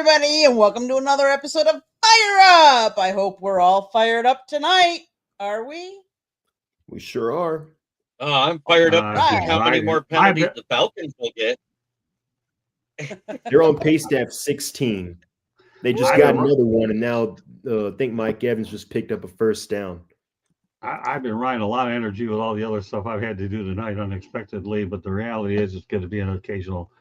everybody, and welcome to another episode of Fire Up. I hope we're all fired up tonight. Are we? We sure are. I'm fired up to see how many more penalties the Falcons will get. They're on pace to have 16. They just got another one, and now I think Mike Evans just picked up a first down. I've been riding a lot of energy with all the other stuff I've had to do tonight unexpectedly, but the reality is it's going to be an occasional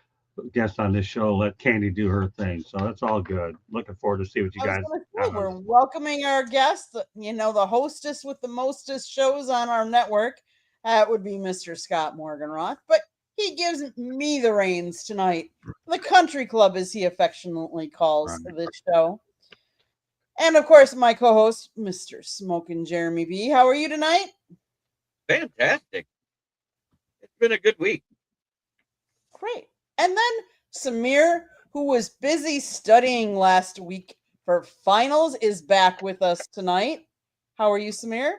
guest on this show. Let Candy do her thing. So that's all good. Looking forward to see what you guys have. We're welcoming our guest, the hostess with the mostest shows on our network. That would be Mr. Scott Morganroth, but he gives me the reins tonight. The Country Club, as he affectionately calls this show. And, of course, my co-host, Mr. Smokin' Jeremy B. How are you tonight? Fantastic. It's been a good week. Great. And then Samir, who was busy studying last week for finals, is back with us tonight. How are you, Samir?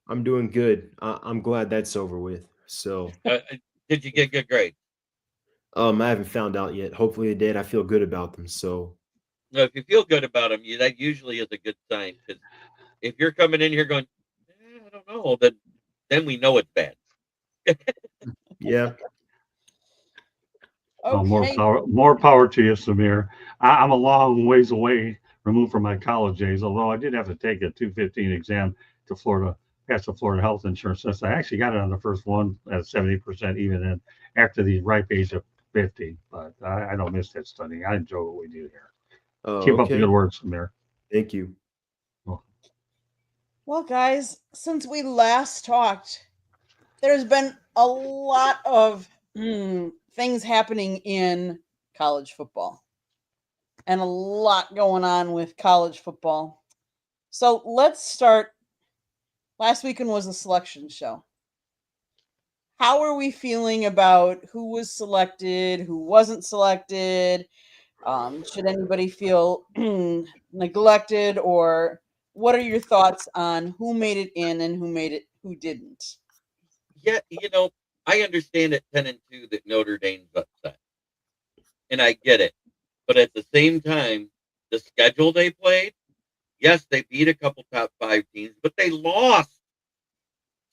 I'm doing good. I'm glad that's over with. So, did you get good grades? I haven't found out yet. Hopefully, I did. I feel good about them. So, no, if you feel good about them, that usually is a good sign. Because if you're coming in here going, I don't know, then we know it's bad. Yeah. Okay. More power to you, Samir. I'm a long ways away, removed from my college days, although I did have to take a 215 exam to pass the Florida health insurance test. I actually got it on the first one at 70%, even in after the ripe age of 50. But I don't miss that studying. I enjoy what we do here. Keep up the good work, Samir. Thank you. Well, guys, since we last talked, there's been a lot of things happening in college football and a lot going on with college football. So let's start. Last weekend was a selection show. How are we feeling about who was selected, who wasn't selected? Should anybody feel neglected, or what are your thoughts on who made it in and who didn't? Yeah, I understand at 10-2 that Notre Dame's upset, and I get it. But at the same time, the schedule they played, yes, they beat a couple top 5 teams, but they lost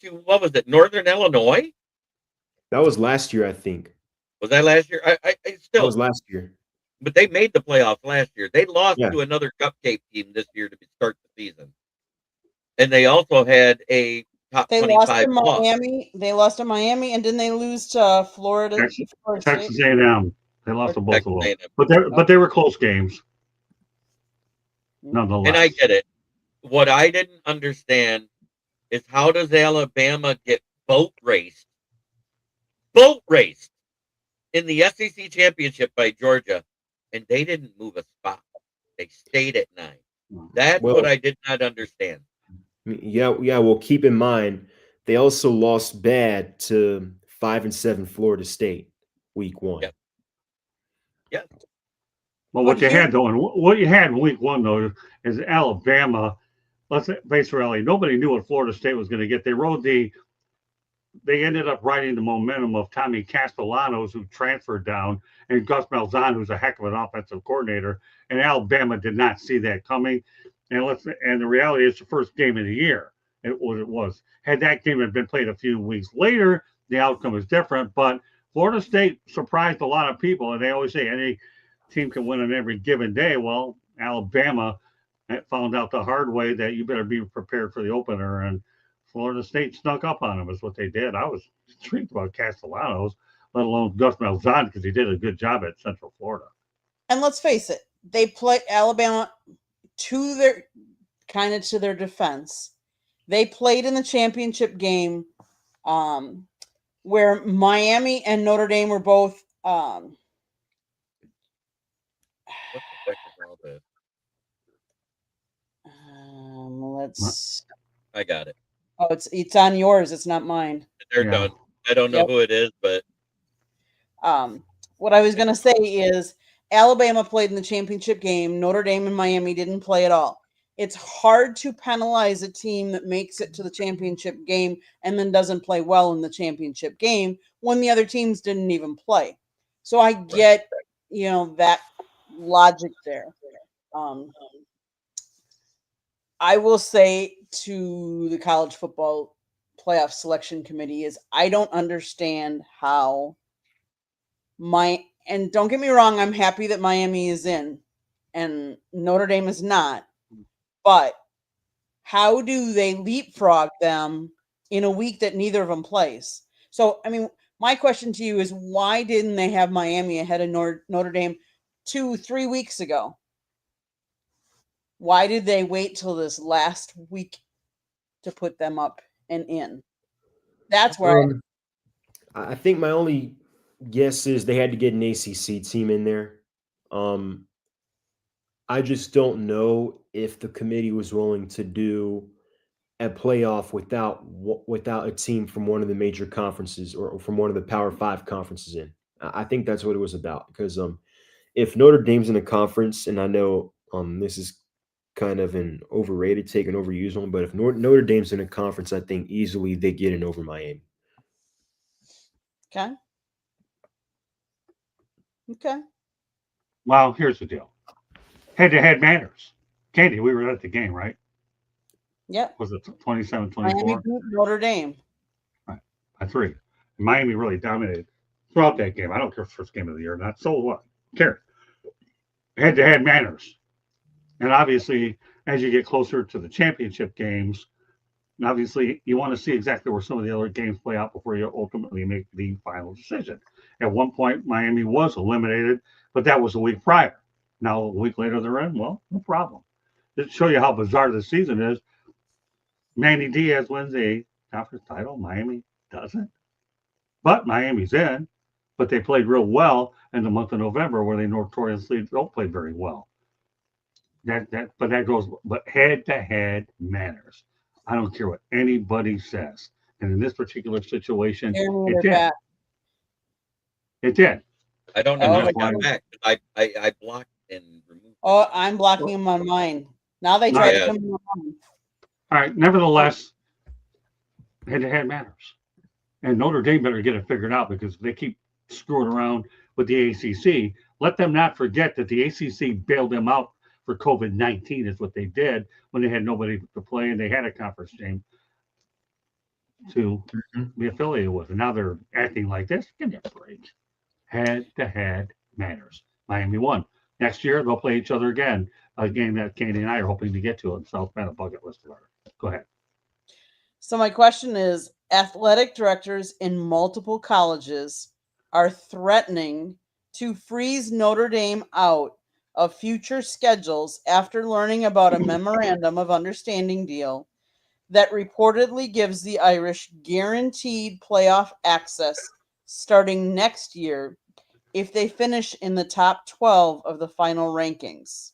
to, what was it, Northern Illinois? That was last year, I think. Was that last year? I still. That was last year. But they made the playoffs last year. They lost to another cupcake team this year to start the season. And they also had a top 25 lost to Miami. They lost to Miami, and didn't they lose to Florida? Texas A&M. They lost to both of them. But they were close games. Nonetheless. And I get it. What I didn't understand is, how does Alabama get boat raced in the SEC championship by Georgia, and they didn't move a spot? They stayed at 9. That's what I did not understand. Yeah. Well, keep in mind, they also lost bad to 5-7 Florida State week 1. Yeah. Well, what you had in week 1 though is Alabama. Let's face reality. Nobody knew what Florida State was going to get. They ended up riding the momentum of Tommy Castellanos, who transferred down, and Gus Malzahn, who's a heck of an offensive coordinator. And Alabama did not see that coming. And the reality is, the first game of the year, it was. Had that game had been played a few weeks later, the outcome is different. But Florida State surprised a lot of people, and they always say any team can win on every given day. Well, Alabama found out the hard way that you better be prepared for the opener, and Florida State snuck up on them is what they did. I was intrigued about Castellanos, let alone Gus Malzahn, because he did a good job at Central Florida. And let's face it, they played Alabama to their defense. They played in the championship game where Miami and Notre Dame were both What's the second all this? I got it. Oh, it's on yours. It's not mine. They're done. I don't know who it is, but what I was going to say is Alabama played in the championship game. Notre Dame and Miami didn't play at all. It's hard to penalize a team that makes it to the championship game and then doesn't play well in the championship game when the other teams didn't even play. So I get, that logic there. Um, I will say to the college football playoff selection committee is I don't understand how and don't get me wrong, I'm happy that Miami is in and Notre Dame is not, but how do they leapfrog them in a week that neither of them plays? So, I mean, my question to you is why didn't they have Miami ahead of Notre Dame 2-3 weeks ago? Why did they wait till this last week to put them up and in? That's where I think my only guess is they had to get an ACC team in there. I just don't know if the committee was willing to do a playoff without a team from one of the major conferences or from one of the Power Five conferences in. I think that's what it was about because if Notre Dame's in a conference, and I know this is kind of an overrated take, an overused one, but if Notre Dame's in a conference, I think easily they get in over Miami. Okay. Okay. Well, here's the deal. Head-to-head matters. Katie, we were at the game, right? Yep. Was it 27-24? Miami beat Notre Dame. Right. By 3. Miami really dominated throughout that game. I don't care if it's first game of the year or not. So what? Care. Head-to-head matters. And obviously, as you get closer to the championship games, obviously you want to see exactly where some of the other games play out before you ultimately make the final decision. At one point, Miami was eliminated, but that was a week prior. Now, a week later, they're in. Well, no problem. To show you how bizarre this season is, Manny Diaz wins a conference title. Miami doesn't. But Miami's in. But they played real well in the month of November where they notoriously don't play very well. But head-to-head matters. I don't care what anybody says. And in this particular situation, it did. It did. I don't know how I got back. I blocked and removed. Oh, I'm blocking them on mine. Now they try to come in on mine. All right. Nevertheless, head-to-head matters. And Notre Dame better get it figured out because if they keep screwing around with the ACC, let them not forget that the ACC bailed them out for COVID-19 is what they did when they had nobody to play and they had a conference game to be affiliated with. And now they're acting like this. Give me a break. Head-to-head matters. Miami won. Next year, they'll play each other again, a game that Katie and I are hoping to get to in South Bend, a bucket list of ours. Go ahead. So my question is, athletic directors in multiple colleges are threatening to freeze Notre Dame out of future schedules after learning about a memorandum of understanding deal that reportedly gives the Irish guaranteed playoff access starting next year if they finish in the top 12 of the final rankings.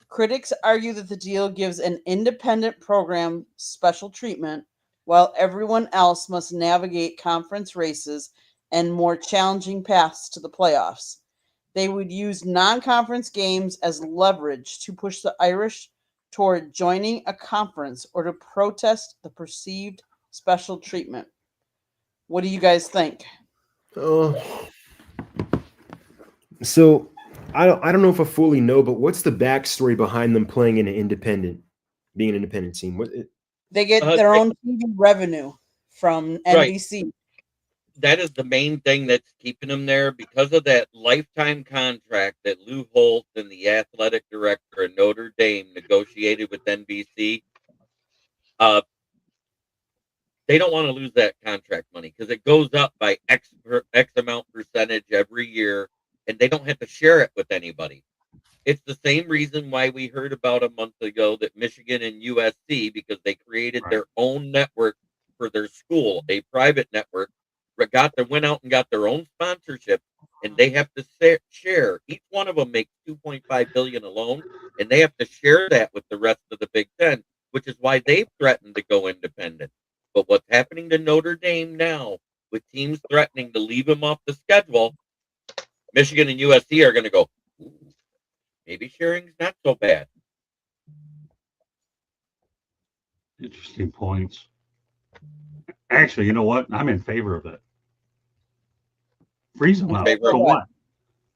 Critics argue that the deal gives an independent program special treatment while everyone else must navigate conference races and more challenging paths to the playoffs. They would use non-conference games as leverage to push the Irish toward joining a conference or to protest the perceived special treatment. What do you guys think? So I don't know if I fully know, but what's the backstory behind them playing in being an independent team? They get their own TV revenue from NBC. Right. That is the main thing that's keeping them there because of that lifetime contract that Lou Holt and the athletic director of Notre Dame negotiated with NBC. They don't want to lose that contract money because it goes up by X amount percentage every year, and they don't have to share it with anybody. It's the same reason why we heard about a month ago that Michigan and USC, because they created their own network for their school, a private network, went out and got their own sponsorship, and they have to share. Each one of them makes $2.5 billion alone, and they have to share that with the rest of the Big Ten, which is why they've threatened to go independent. But what's happening to Notre Dame now, with teams threatening to leave them off the schedule, Michigan and USC are going to go, maybe sharing's not so bad. Interesting points. Actually, you know what? I'm in favor of it. Freeze them out. So what?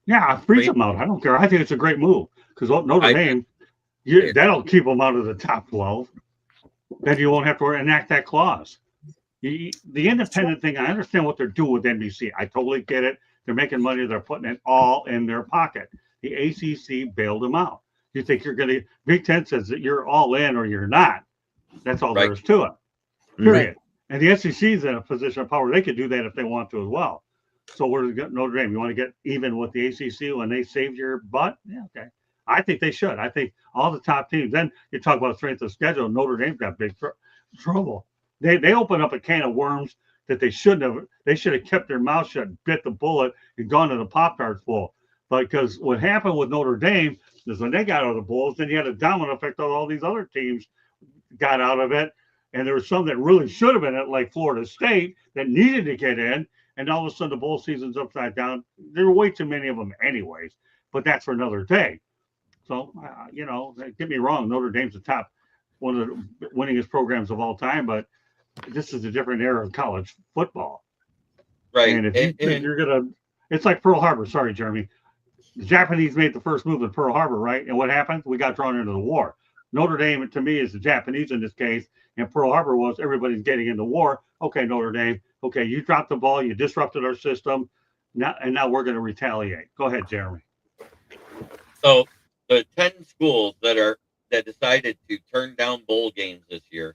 Yeah, freeze them out. I don't care. I think it's a great move because Notre Dame, that'll keep them out of the top 12. Then you won't have to enact that clause. The independent thing, I understand what they're doing with NBC. I totally get it. They're making money. They're putting it all in their pocket. The ACC bailed them out. You think you're going to, Big Ten says that you're all in or you're not. That's all there is to it, period. And the SEC is in a position of power. They could do that if they want to as well. So where does Notre Dame? You want to get even with the ACC when they saved your butt? Yeah, okay. I think they should. I think all the top teams. Then you talk about strength of schedule. Notre Dame's got big trouble. They open up a can of worms that they shouldn't have. They should have kept their mouth shut, bit the bullet, and gone to the Pop-Tarts Bowl. But because what happened with Notre Dame is when they got out of the bowls, then you had a domino effect on all these other teams got out of it. And there were some that really should have been it, like Florida State, that needed to get in. And all of a sudden the bowl season's upside down. There were way too many of them anyways. But that's for another day. So, get me wrong. Notre Dame's the top, one of the winningest programs of all time. But this is a different era of college football. Right. And if you're going to, it's like Pearl Harbor. Sorry, Jeremy. The Japanese made the first move at Pearl Harbor, right? And what happened? We got drawn into the war. Notre Dame, to me, is the Japanese in this case. And Pearl Harbor was everybody's getting into war. Okay, Notre Dame. Okay, you dropped the ball. You disrupted our system. Now we're going to retaliate. Go ahead, Jeremy. So the 10 schools that decided to turn down bowl games this year,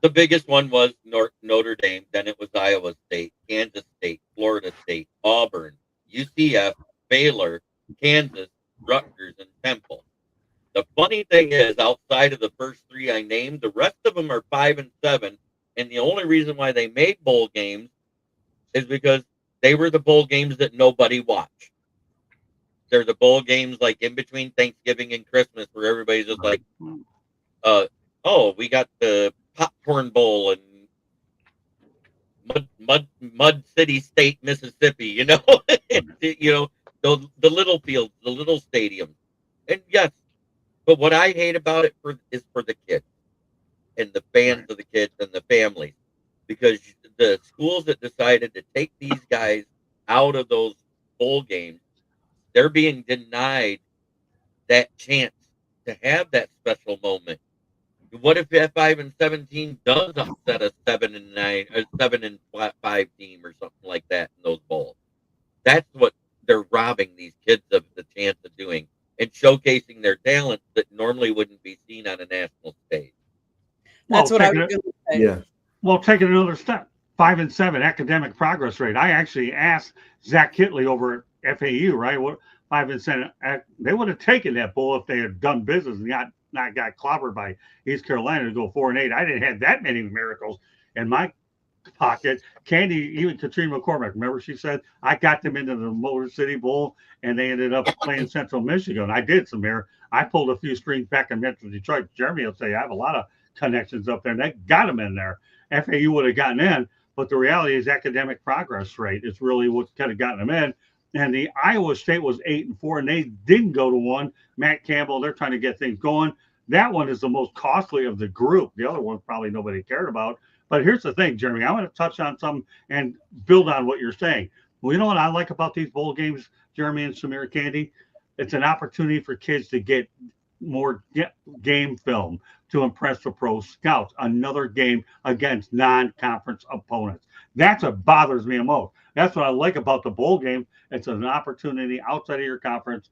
the biggest one was Notre Dame. Then it was Iowa State, Kansas State, Florida State, Auburn, UCF, Baylor, Kansas, Rutgers, and Temple. The funny thing is, outside of the first three I named, the rest of them are 5 and 7. And the only reason why they made bowl games is because they were the bowl games that nobody watched. They're the bowl games like in between Thanksgiving and Christmas where everybody's just like, we got the popcorn bowl and Mud City State, Mississippi, the little fields, the little stadiums. And yes, but what I hate about it is for the kids and the fans of the kids and the families, because the schools that decided to take these guys out of those bowl games, they're being denied that chance to have that special moment. What if that 5 and 17 does upset a 7 and 9, a 7 and 5 team or something like that in those bowls? That's what they're robbing these kids of the chance of doing and showcasing their talents that normally wouldn't be seen on a national stage. That's what I was going to say. Yeah. Well, take it another step. 5 and 7 academic progress rate. I actually asked Zach Kitley over at FAU, right? What 5 and 7? They would have taken that bowl if they had done business and not got clobbered by East Carolina to go 4 and 8. I didn't have that many miracles in my pocket. Candy, even Katrina McCormick, remember she said, I got them into the Motor City Bowl and they ended up playing Central Michigan. I did, Samir. I pulled a few strings back in Metro Detroit. Jeremy will say I have a lot of connections up there and they got them in there. FAU would have gotten in, but the reality is academic progress rate is really what kind of gotten them in. And the Iowa State was 8 and 4 and they didn't go to 1. Matt Campbell, they're trying to get things going. That one is the most costly of the group. The other one probably nobody cared about. But here's the thing, Jeremy, I want to touch on some and build on what you're saying. Well, you know what I like about these bowl games, Jeremy and Samir Candy? It's an opportunity for kids to get more game film to impress the pro scouts. Another game against non-conference opponents. That's what bothers me the most. That's what I like about the bowl game. It's an opportunity outside of your conference.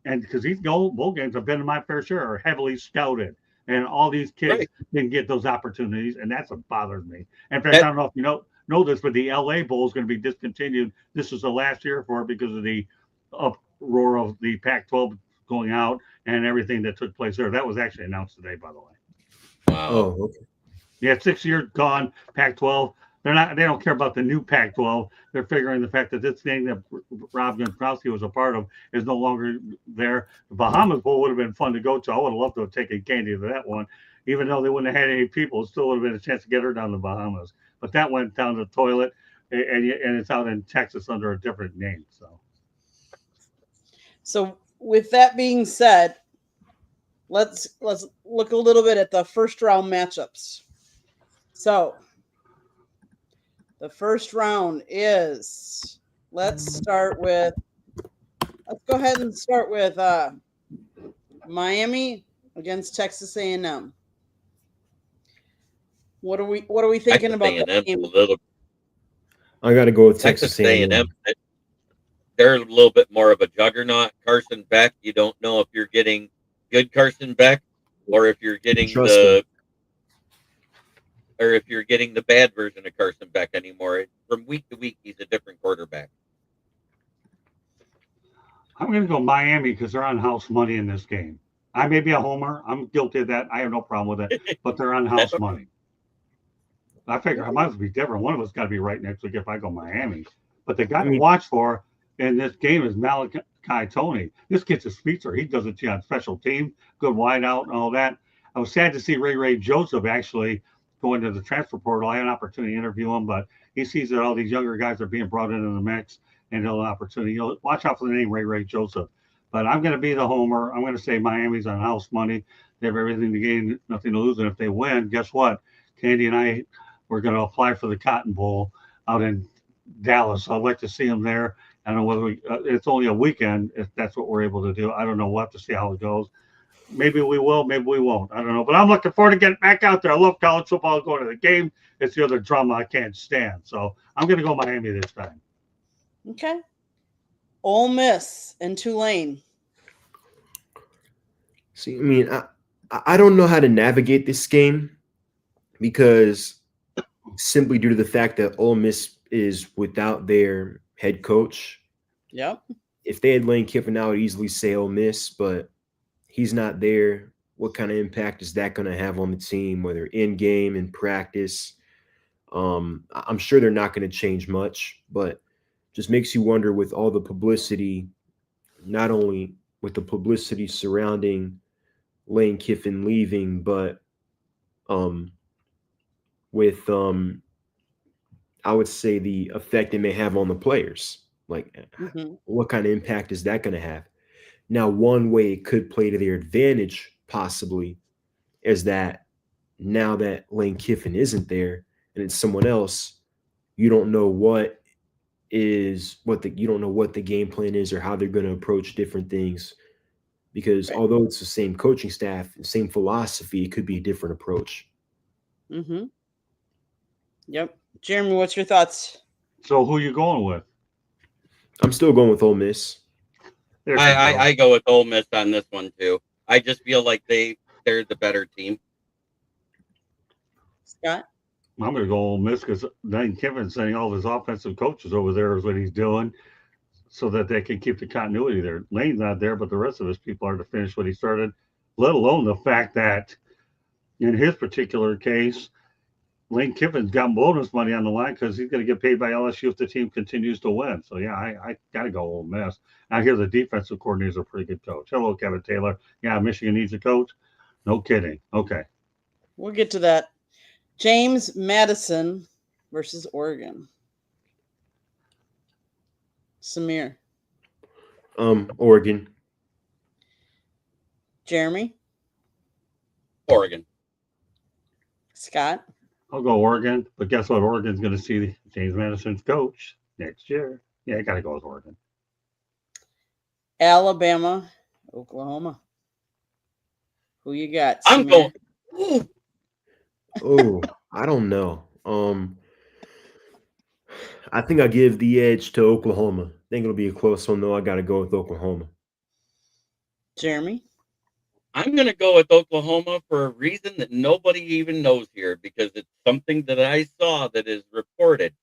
And because these bowl games have been in my fair share, are heavily scouted. And all these kids didn't get those opportunities. And that's what bothers me. In fact, I don't know if you know this, but the LA Bowl is going to be discontinued. This is the last year for it because of the uproar of the Pac-12 going out and everything that took place there. That was actually announced today, by the way. Wow. Oh, okay. Yeah, 6 years gone, Pac-12. They don't care about the new Pac-12. They're figuring the fact that this thing that Rob Gronkowski was a part of is no longer there. The Bahamas Bowl would have been fun to go to. I would have loved to have taken Candy to that one. Even though they wouldn't have had any people, it still would have been a chance to get her down to the Bahamas. But that went down the toilet, and it's out in Texas under a different name. So with that being said, let's look a little bit at the first round matchups. So the first round is, let's start with Let's go ahead and start with Miami against Texas A&M. What are we thinking about that A&M's game? a little I got to go with Texas Texas A&M. A&M. They're a little bit more of a juggernaut. Carson Beck, you don't know if you're getting good Carson Beck or if you're getting Trust him. the bad version of Carson Beck anymore. From week to week, he's a different quarterback. I'm going to go Miami because they're on house money in this game. I may be a homer. I'm guilty of that. I have no problem with it, but they're on house money. I figure I might as well be different. One of us got to be right next week if I go Miami. But the guy to watch for in this game is Malachi Tony. This kid's a speedster. He does it on special team, good wideout and all that. I was sad to see Ray Joseph actually go into the transfer portal. I had an opportunity to interview him, but he sees that all these younger guys are being brought into the mix and he'll have an opportunity. You'll watch out for the name Ray Joseph. But I'm going to be the homer. I'm going to say Miami's on house money. They have everything to gain, nothing to lose. And if they win, guess what? Candy and I, we're going to apply for the Cotton Bowl out in Dallas. So I'd like to see them there. I don't know whether it's only a weekend if that's what we're able to do. I don't know. We'll have to see how it goes. Maybe we will, maybe we won't. I don't know. But I'm looking forward to getting back out there. I love college football, going to the game. It's the other drama I can't stand. So I'm going to go Miami this time. Okay. Ole Miss and Tulane. See, I mean, I don't know how to navigate this game because simply due to the fact that Ole Miss is without their head coach. Yep. If they had Lane Kiffin, I would easily say Ole Miss, but he's not there. What kind of impact is that going to have on the team, whether in game, in practice? I'm sure they're not going to change much, but just makes you wonder with all the publicity, not only with the publicity surrounding Lane Kiffin leaving, but with I would say the effect it may have on the players. Like, what kind of impact is that going to have? Now, one way it could play to their advantage, possibly, is that now that Lane Kiffin isn't there and it's someone else, you don't know what the game plan is or how they're going to approach different things. Because although it's the same coaching staff, the same philosophy, it could be a different approach. Mm-hmm. Yep. Jeremy, what's your thoughts? So who are you going with? I'm still going with Ole Miss. I go with Ole Miss on this one too. I just feel like they're the better team. Scott? I'm going to go Ole Miss because Lane Kiffin's sending all of his offensive coaches over there is what he's doing so that they can keep the continuity there. Lane's not there, but the rest of his people are to finish what he started, let alone the fact that in his particular case, Lane Kiffin's got bonus money on the line because he's going to get paid by LSU if the team continues to win. So, yeah, I got to go Ole Miss. I hear the defensive coordinator is a pretty good coach. Hello, Kevin Taylor. Yeah, Michigan needs a coach. No kidding. Okay. We'll get to that. James Madison versus Oregon. Samir. Oregon. Jeremy. Oregon. Scott. I'll go Oregon, but guess what? Oregon's going to see James Madison's coach next year. Yeah, I got to go with Oregon. Alabama, Oklahoma. Who you got? I'm Samir? going. Oh, I don't know. I think I'll give the edge to Oklahoma. I think it'll be a close one, though. I got to go with Oklahoma. Jeremy? I'm going to go with Oklahoma for a reason that nobody even knows here because it's something that I saw that is reported.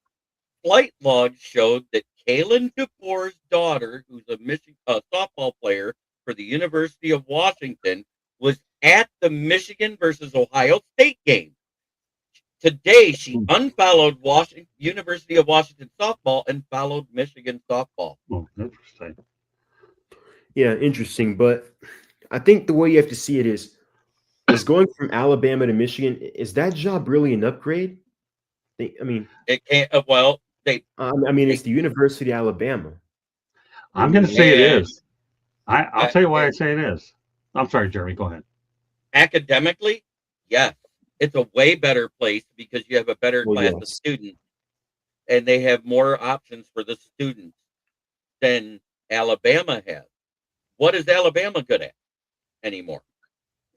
Flight logs showed that Kalen DeBoer's daughter, who's a softball player for the University of Washington, was at the Michigan versus Ohio State game. Today, she unfollowed University of Washington softball and followed Michigan softball. Oh, interesting. Yeah, interesting. But I think the way you have to see it is going from Alabama to Michigan, is that job really an upgrade? I mean, it can't. Well, it's the University of Alabama. I'm going to say it is. I'll tell you why I say it is. I'm sorry, Jeremy. Go ahead. Academically, yes, it's a way better place because you have a better class of students, and they have more options for the students than Alabama has. What is Alabama good at anymore?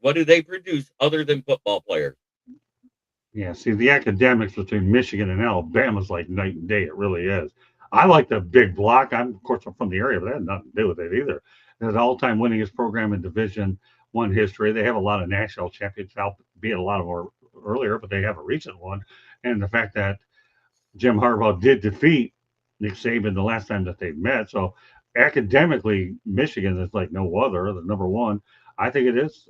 What do they produce other than football players? Yeah, see, the academics between Michigan and Alabama is like night and day. It really is. I like the big block. Of course, I'm from the area, but that had nothing to do with it either. They're the all-time winningest program in Division One history. They have a lot of national championships, albeit a lot of more earlier, but they have a recent one. And the fact that Jim Harbaugh did defeat Nick Saban the last time that they met. So academically, Michigan is like no other. The number one, I think it is.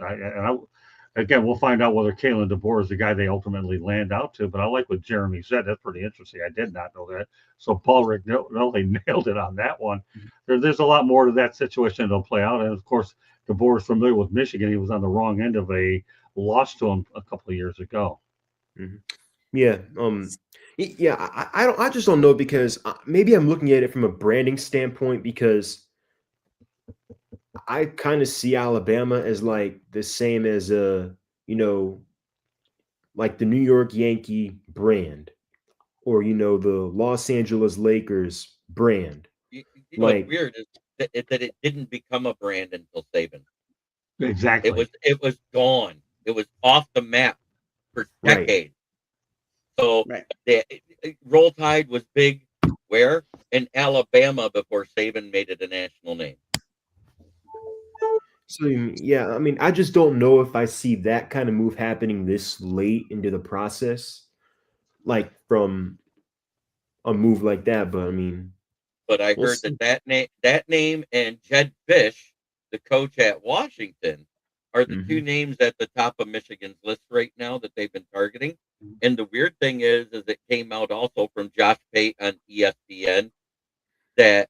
Again, we'll find out whether Kalen DeBoer is the guy they ultimately land out to. But I like what Jeremy said. That's pretty interesting. I did not know that. So Paul Rick really nailed it on that one. There's a lot more to that situation that'll play out. And of course, DeBoer is familiar with Michigan. He was on the wrong end of a loss to him a couple of years ago. Mm-hmm. Yeah. I just don't know, because maybe I'm looking at it from a branding standpoint, because I kind of see Alabama as like the same as like the New York Yankee brand, or the Los Angeles Lakers brand. What's weird is that it didn't become a brand until Saban. Exactly. It was gone. It was off the map for decades. So Roll Tide was big where? In Alabama before Saban made it a national name. So yeah, I mean, I just don't know if I see that kind of move happening this late into the process, like from a move like that. But I mean, but I heard that name and Jed Fish, the coach at Washington, are the two names at the top of Michigan's list right now that they've been targeting. And the weird thing is it came out also from Josh Pate on ESPN that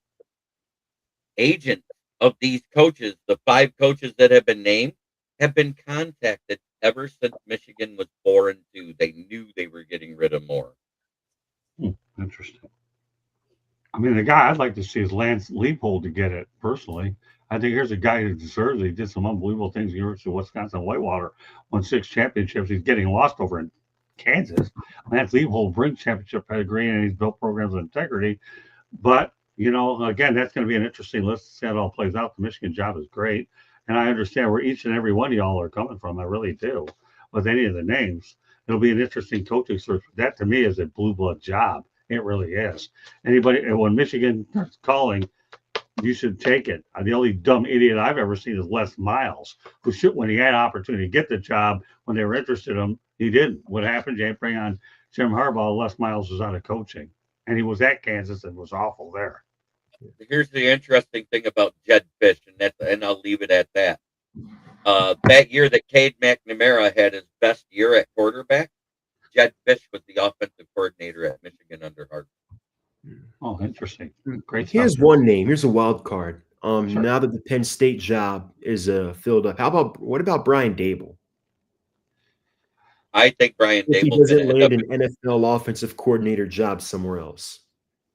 agents of these coaches, the 5 coaches that have been named, have been contacted ever since Michigan was 4-2. They knew they were getting rid of more. Interesting. I mean, the guy I'd like to see is Lance Leipold to get it personally. I think here's a guy who deserves it. He did some unbelievable things. University of Wisconsin Whitewater won 6 championships. He's getting lost over in Kansas. Lance Leipold brings championship pedigree, and he's built programs with integrity. But again, that's going to be an interesting list to see how it all plays out. The Michigan job is great, and I understand where each and every one of y'all are coming from. I really do. With any of the names, it'll be an interesting coaching search. That to me is a blue blood job. It really is. When Michigan starts calling, you should take it. The only dumb idiot I've ever seen is Les Miles, who should, when he had an opportunity to get the job, when they were interested in him, he didn't. What happened? They bring on Jim Harbaugh. Les Miles was out of coaching, and he was at Kansas and was awful there. Here's the interesting thing about Jed Fish, and I'll leave it at that. That year that Cade McNamara had his best year at quarterback, Jed Fish was the offensive coordinator at Michigan under Harbaugh. Oh, interesting. Great. Here's one name. Here's a wild card. Sure. Now that the Penn State job is filled up, what about Brian Dable? I think Brian Dable, if he doesn't land an NFL offensive coordinator job somewhere else.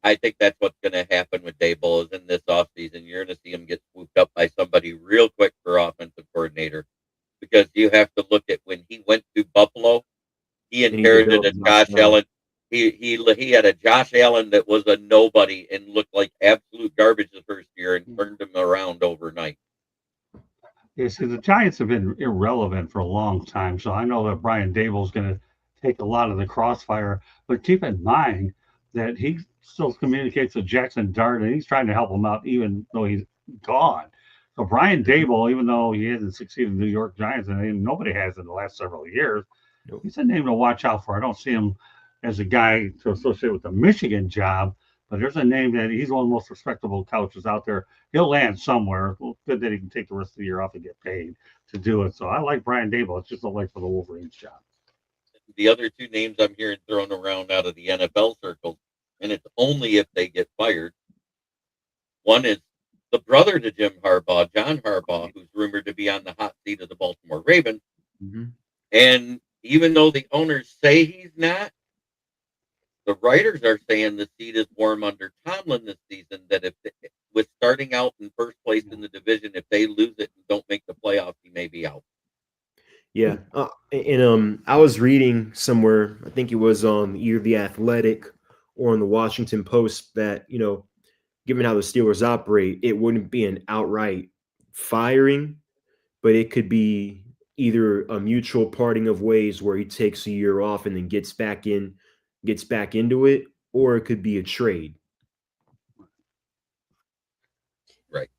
I think that's what's going to happen with Dable is in this offseason. You're going to see him get swooped up by somebody real quick for offensive coordinator, because you have to look at when he went to Buffalo, he inherited a Josh Allen. He had a Josh Allen that was a nobody and looked like absolute garbage the first year, and turned him around overnight. Yeah, see, the Giants have been irrelevant for a long time, so I know that Brian Dable is going to take a lot of the crossfire. But keep in mind that he still communicates with Jackson Dart, and he's trying to help him out even though he's gone. So Brian Dable, even though he hasn't succeeded in the New York Giants, and nobody has in the last several years, he's a name to watch out for. I don't see him as a guy to associate with the Michigan job, but there's a name that he's one of the most respectable coaches out there. He'll land somewhere. Well, good that he can take the rest of the year off and get paid to do it. So I like Brian Dable. It's just a like for the Wolverines job. The other 2 names I'm hearing thrown around out of the NFL circles, and it's only if they get fired. One is the brother to Jim Harbaugh, John Harbaugh, who's rumored to be on the hot seat of the Baltimore Ravens. And even though the owners say he's not, the writers are saying the seat is warm under Tomlin this season, that with starting out in first place in the division, if they lose it and don't make the playoffs, he may be out. Yeah. And I was reading somewhere, I think it was on either The Athletic or on the Washington Post, that, given how the Steelers operate, it wouldn't be an outright firing, but it could be either a mutual parting of ways where he takes a year off and then gets back into it, or it could be a trade. Right.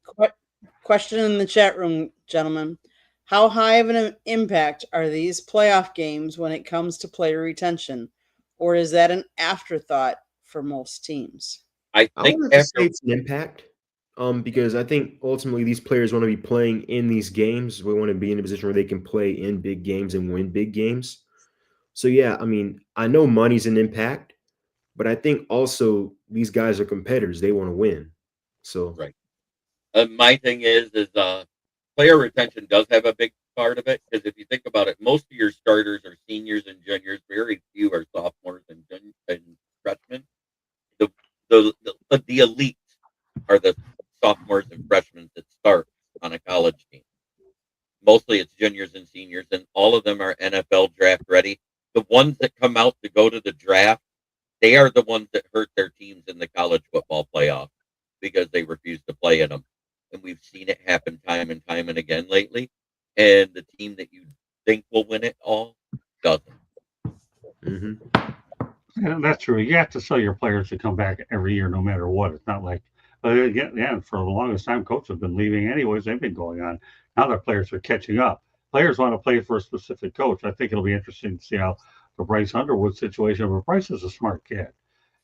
Question in the chat room, gentlemen. How high of an impact are these playoff games when it comes to player retention? Or is that an afterthought for most teams? I I think wanted to say after it's an impact, because I think ultimately these players want to be playing in these games. We want to be in a position where they can play in big games and win big games. So yeah, I mean, I know money's an impact, but I think also these guys are competitors. They want to win. So right. My thing is player retention does have a big part of it because if you think about it, most of your starters are seniors and juniors. Very few are sophomores and freshmen. The the elite are the sophomores and freshmen that start on a college team. Mostly it's juniors and seniors, and all of them are NFL draft ready. The ones that come out to go to the draft, they are the ones that hurt their teams in the college football playoff because they refuse to play in them. And we've seen it happen time and time and again lately. And the team that you think will win it all doesn't. mhm. And that's true. You have to sell your players to come back every year, no matter what. It's not like, but again, yeah, for the longest time, coaches have been leaving anyways. They've been going on. Now their players are catching up. Players want to play for a specific coach. I think it'll be interesting to see how the Bryce Underwood situation. But Bryce is a smart kid.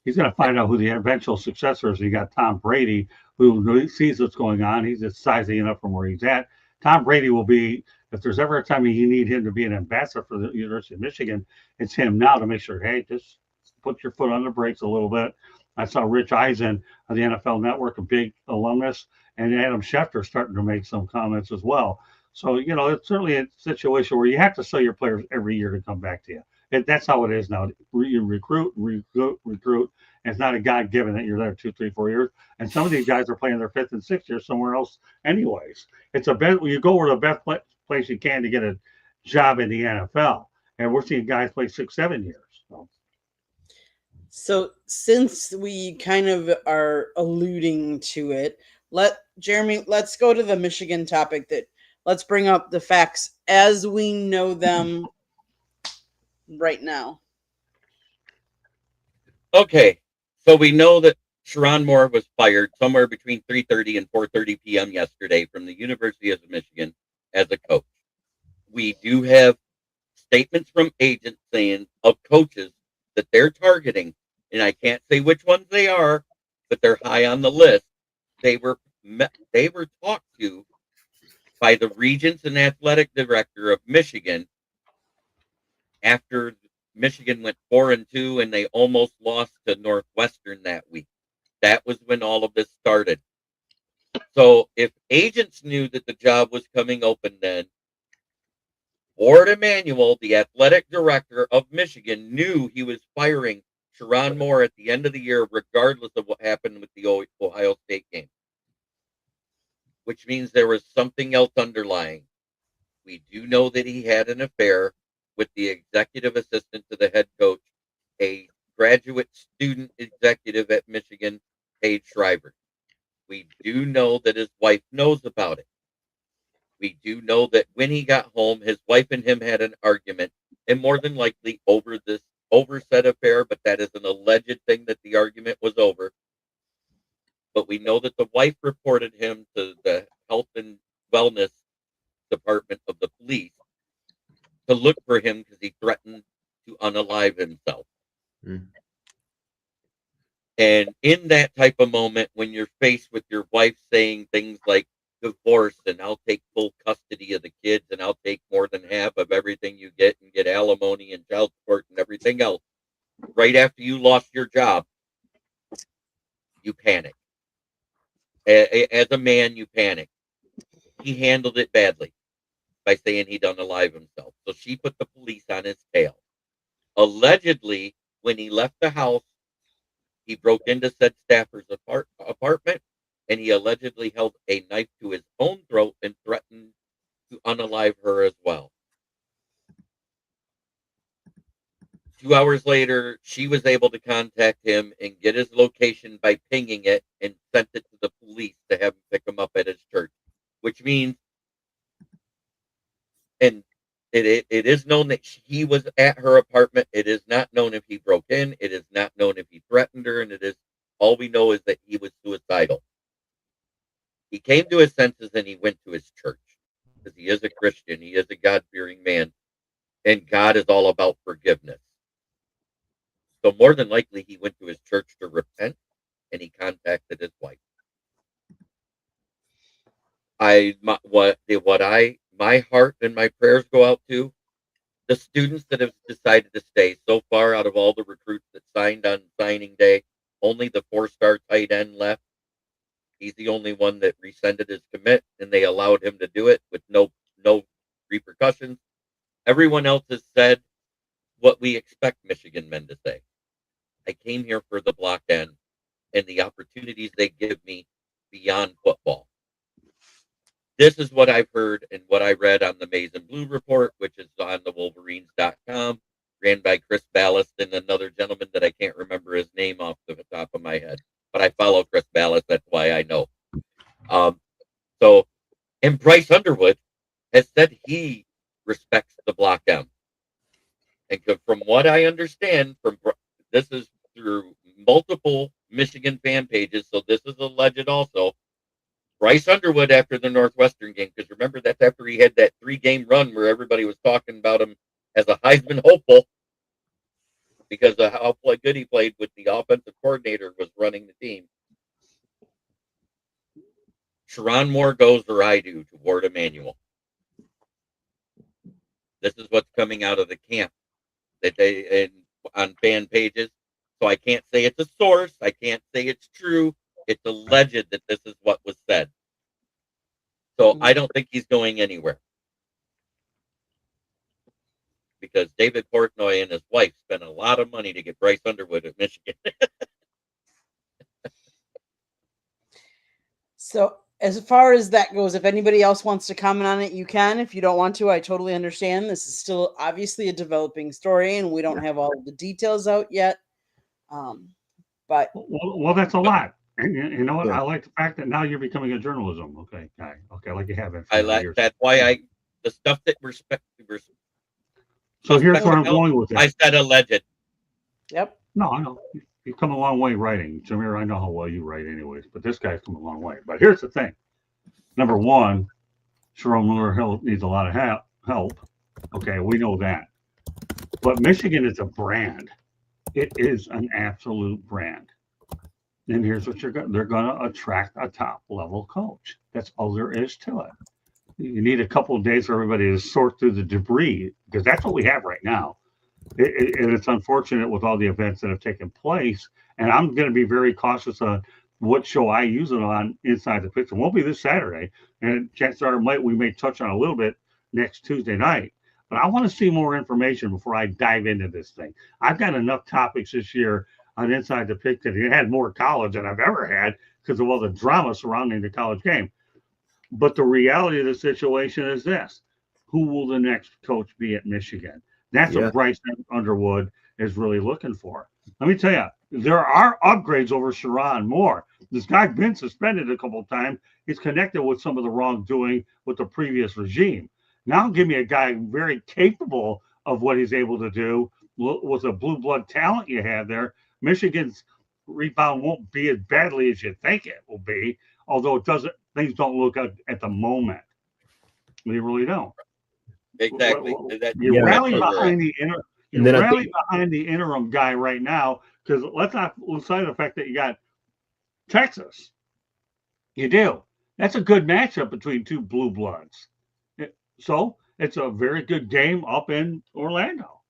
He's going to find out who the eventual successor is. You got Tom Brady, who sees what's going on. He's just sizing up from where he's at. Tom Brady will be, if there's ever a time you need him to be an ambassador for the University of Michigan, it's him now to make sure, hey, just put your foot on the brakes a little bit. I saw Rich Eisen on the NFL Network, a big alumnus, and Adam Schefter starting to make some comments as well. So, it's certainly a situation where you have to sell your players every year to come back to you. That's how it is now. You recruit. And it's not a God given that you're there 2, 3, 4 years. And some of these guys are playing their 5th and 6th year somewhere else, anyways. It's a bet. You go where the best place you can to get a job in the NFL, and we're seeing guys play 6, 7 years. So since we kind of are alluding to it, let's go to the Michigan topic. Let's bring up the facts as we know them right now. Okay, so we know that Sherrone Moore was fired somewhere between 3:30 and 4:30 p.m. yesterday from the University of Michigan as a coach. We do have statements from agents saying of coaches that they're targeting, and I can't say which ones they are, but they're high on the list. They were talked to by the regents and athletic director of Michigan after Michigan went 4-2 and they almost lost to Northwestern that week. That was when all of this started. So if agents knew that the job was coming open then, Ward Emanuel, the athletic director of Michigan, knew he was firing Sherrone Moore at the end of the year, regardless of what happened with the Ohio State game, which means there was something else underlying. We do know that he had an affair with the executive assistant to the head coach, a graduate student executive at Michigan, Paige Shriver. We do know that his wife knows about it. We do know that when he got home, his wife and him had an argument, and more than likely over said affair, but that is an alleged thing that the argument was over. But we know that the wife reported him to the health and wellness department of the police to look for him because he threatened to unalive himself. Mm. And in that type of moment, when you're faced with your wife saying things like divorce and I'll take full custody of the kids and I'll take more than half of everything you get and get alimony and child support and everything else, right after you lost your job, you panic. As a man, you panic. He handled it badly by saying he'd unalive himself. So she put the police on his tail. Allegedly, when he left the house, he broke into said staffer's apartment, and he allegedly held a knife to his own throat and threatened to unalive her as well. 2 hours later, she was able to contact him and get his location by pinging it and sent it to the police to have him pick him up at his church, which means, and it is known that he was at her apartment. It is not known if he broke in. It is not known if he threatened her, and it is all we know is that he was suicidal. He came to his senses and he went to his church because he is a Christian. He is a God-fearing man, and God is all about forgiveness. So more than likely, he went to his church to repent, and he contacted his wife. My heart and my prayers go out to the students that have decided to stay. So far, out of all the recruits that signed on signing day, only the 4-star tight end left. He's the only one that rescinded his commit, and they allowed him to do it with no repercussions. Everyone else has said what we expect Michigan men to say. I came here for the block end and the opportunities they give me beyond football. This is what I've heard and what I read on the Maize and Blue report, which is on the Wolverines.com, ran by Chris Ballast and another gentleman that I can't remember his name off the top of my head. But I follow Chris Ballast. That's why I know. And Bryce Underwood has said he respects the block M. And from what I understand, this is through multiple Michigan fan pages, so this is alleged also. Bryce Underwood after the Northwestern game, because remember that's after he had that 3-game run where everybody was talking about him as a Heisman hopeful because of how good he played with the offensive coordinator was running the team. Sherron Moore goes or I do to Ward Emanuel. This is what's coming out of the camp that they on fan pages. So I can't say it's a source. I can't say it's true. It's alleged that this is what was said. So I don't think he's going anywhere. Because David Portnoy and his wife spent a lot of money to get Bryce Underwood at Michigan. So as far as that goes, if anybody else wants to comment on it, you can. If you don't want to, I totally understand. This is still obviously a developing story, and we don't have all of the details out yet. But well, that's a lot. And you know what? Yeah. I like the fact that now you're becoming a journalism guy. Okay, like you have been for I like years. that's why the stuff that respect. So here's where I'm going with it. I said alleged. yep. No, I know. You've come a long way writing. Samir, I know how well you write anyways, but this guy's come a long way. But here's the thing. Number one, Sherron Moore needs a lot of help. Okay, we know that. But Michigan is a brand. It is an absolute brand. And here's what they're going to attract a top-level coach. That's all there is to it. You need a couple of days for everybody to sort through the debris, because that's what we have right now. And it's unfortunate with all the events that have taken place. And I'm going to be very cautious on what show I use it on Inside the Picture. It won't be this Saturday. And chances are we may touch on a little bit next Tuesday night. But I want to see more information before I dive into this thing. I've got enough topics this year on Inside the Pick that it had more college than I've ever had because of all the drama surrounding the college game. But the reality of the situation is this. Who will the next coach be at Michigan? That's what Bryce Underwood is really looking for. Let me tell you, there are upgrades over Sherron Moore. This guy's been suspended a couple of times. He's connected with some of the wrongdoing with the previous regime. Now give me a guy very capable of what he's able to do with the blue blood talent you have there. Michigan's rebound won't be as badly as you think it will be, although things don't look at the moment. They really don't. Exactly. You rally behind the interim guy right now, because let's not lose sight of the fact that you got Texas. You do. That's a good matchup between two blue bloods. So it's a very good game up in Orlando.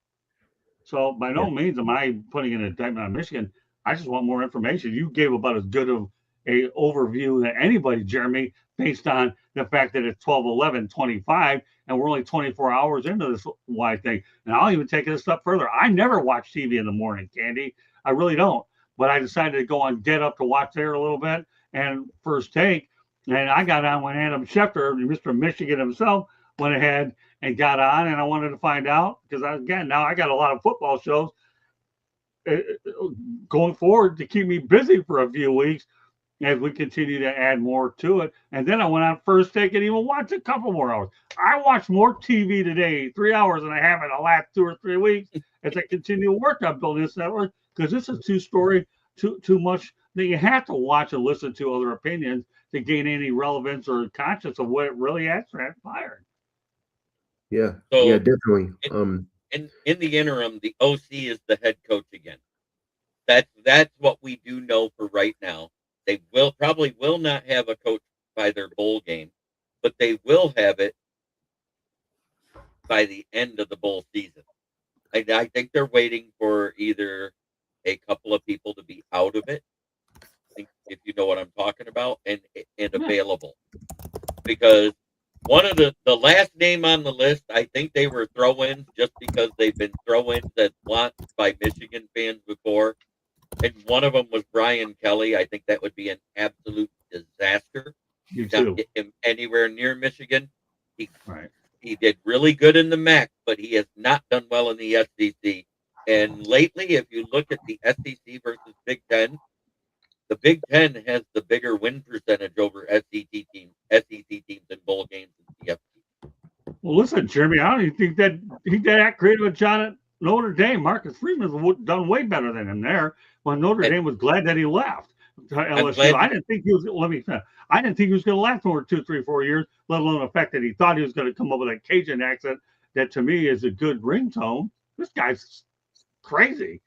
So by no means am I putting an indictment on Michigan. I just want more information. You gave about as good of a overview than anybody, Jeremy, based on the fact that it's 12/11/25 and we're only 24 hours into this wide thing. And I'll even take it a step further. I never watch TV in the morning, Candy. I really don't. But I decided to go on Get Up to watch there a little bit and First Take. And I got on when Adam Schefter, Mr. Michigan himself, went ahead and got on, and I wanted to find out because now I got a lot of football shows going forward to keep me busy for a few weeks as we continue to add more to it. And then I went on First Take and even watched a couple more hours. I watched more TV today, 3 hours, than I have in the last 2 or 3 weeks as I continue to work on building this network, because this is too much that you have to watch and listen to other opinions to gain any relevance or conscience of what it really has transpired. Yeah, So, yeah, definitely. in the interim, the OC is the head coach again. That's what we do know for right now. They probably will not have a coach by their bowl game, but they will have it by the end of the bowl season. I think they're waiting for either a couple of people to be out of it, if you know what I'm talking about, and available. Because one of the last name on the list, I think they were throw-ins just because they've been throw-ins at once by Michigan fans before. And one of them was Brian Kelly. I think that would be an absolute disaster. You Not too. get him anywhere near Michigan. Right. He did really good in the MAC, but he has not done well in the SEC. And lately, if you look at the SEC versus Big Ten, the Big Ten has the bigger win percentage over SEC teams in bowl games and CFP. Well, listen, Jeremy, I don't even think that he did that great of a job at Notre Dame. Marcus Freeman's done way better than him there. When Notre Dame was glad that he left to LSU. I didn't think he was. Let me finish. I didn't think he was going to last for 2, 3, 4 years. Let alone the fact that he thought he was going to come up with a Cajun accent that to me is a good ringtone. This guy's crazy.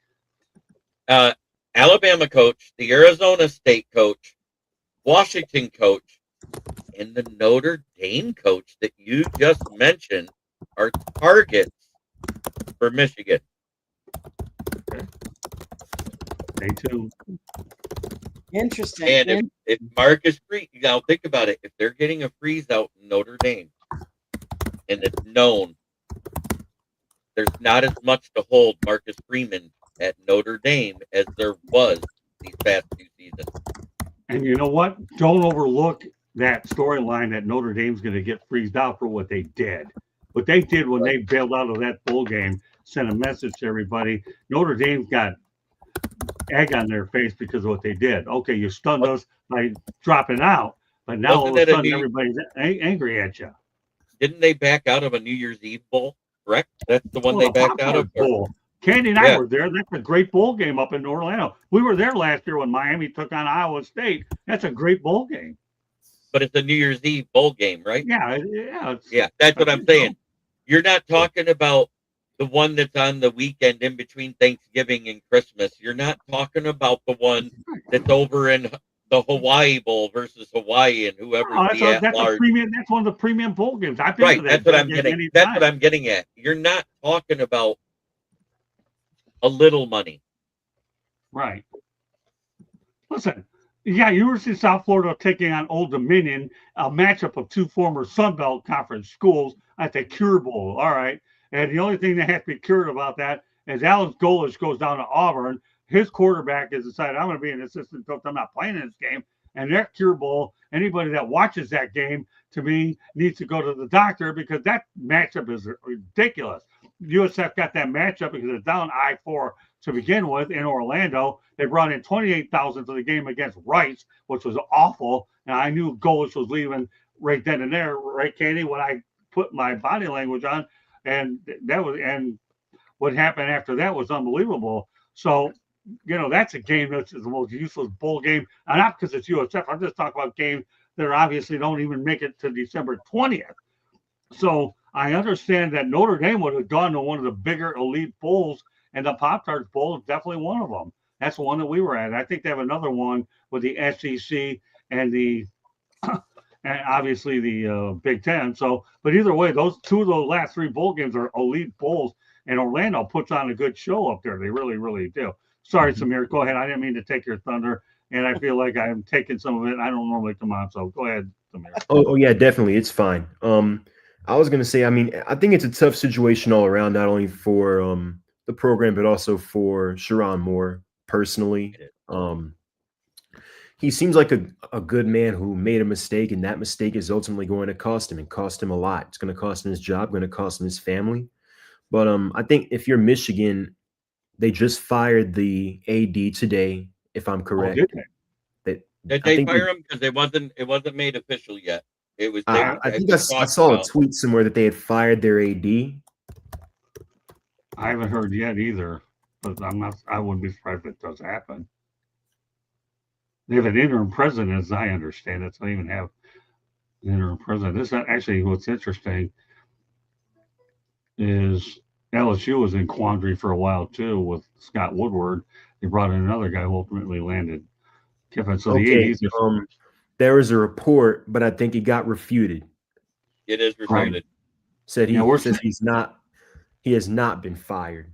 Alabama coach, the Arizona State coach, Washington coach, and the Notre Dame coach that you just mentioned are targets for Michigan. Okay. Stay tuned. Interesting. And if Marcus Freeze, now think about it, if they're getting a freeze out in Notre Dame, and it's known there's not as much to hold Marcus Freeman at Notre Dame as there was these past 2 seasons. And you know what? Don't overlook that storyline that Notre Dame's going to get freezed out for what they did. What they did when they bailed out of that bowl game sent a message to everybody. Notre Dame's got egg on their face because of what they did. Okay, you stunned us by dropping out, but now all of a sudden everybody's angry at you. Didn't they back out of a New Year's Eve bowl? Correct? That's the one they backed out of. Bowl. Candy and I were there. That's a great bowl game up in Orlando. We were there last year when Miami took on Iowa State. That's a great bowl game. But it's a New Year's Eve bowl game, right? Yeah. That's what I'm saying. You're not talking about the one that's on the weekend in between Thanksgiving and Christmas. You're not talking about the one that's over in the Hawaii Bowl versus Hawaii and whoever. That's one of the premium bowl games. I've been to that. That's what I'm getting. That's what I'm getting at. You're not talking about a little money. Right. Listen, University of South Florida taking on Old Dominion, a matchup of 2 former Sun Belt Conference schools at the Cure Bowl. All right. And the only thing that has to be cured about that is Alex Golesh goes down to Auburn. His quarterback has decided, I'm going to be an assistant coach. I'm not playing in this game. And that Cure Bowl, anybody that watches that game, to me, needs to go to the doctor because that matchup is ridiculous. USF got that matchup because it's down I-4 to begin with in Orlando. They brought in 28,000 for the game against Rice, which was awful. And I knew Golesh was leaving right then and there, right, Katie, when I put my body language on. And what happened after that was unbelievable. So, that's a game that's the most useless bowl game. And not because it's USF. I'm just talking about games that obviously don't even make it to December 20th. So I understand that Notre Dame would have gone to one of the bigger elite bowls, and the Pop-Tarts Bowl is definitely one of them. That's the one that we were at. I think they have another one with the SEC and and obviously the Big Ten. So, but either way, those 2 of those last 3 bowl games are elite bowls, and Orlando puts on a good show up there. They really, really do. Sorry, Samir, go ahead. I didn't mean to take your thunder, and I feel like I'm taking some of it. I don't normally come on, so go ahead, Samir. Oh yeah, definitely. It's fine. I was going to say, I think it's a tough situation all around, not only for the program, but also for Sherrone Moore personally. he seems like a good man who made a mistake, and that mistake is ultimately going to cost him and cost him a lot. It's going to cost him his job, going to cost him his family. But I think if you're Michigan, they just fired the AD today, if I'm Oh, correct. did they? Did I they think fire him? Because it wasn't made official yet. It was. They, I think was I talked saw a about. tweet somewhere that they had fired their AD. I haven't heard yet either, but I wouldn't be surprised if it does happen. They have an interim president, as I understand it. So they even have an interim president. This actually, what's interesting is LSU was in quandary for a while too with Scott Woodward. They brought in another guy who ultimately landed Kiffin. So the Okay, ADs are there was a report, but I think it got refuted. It is refuted. Said Yeah, he has not been fired.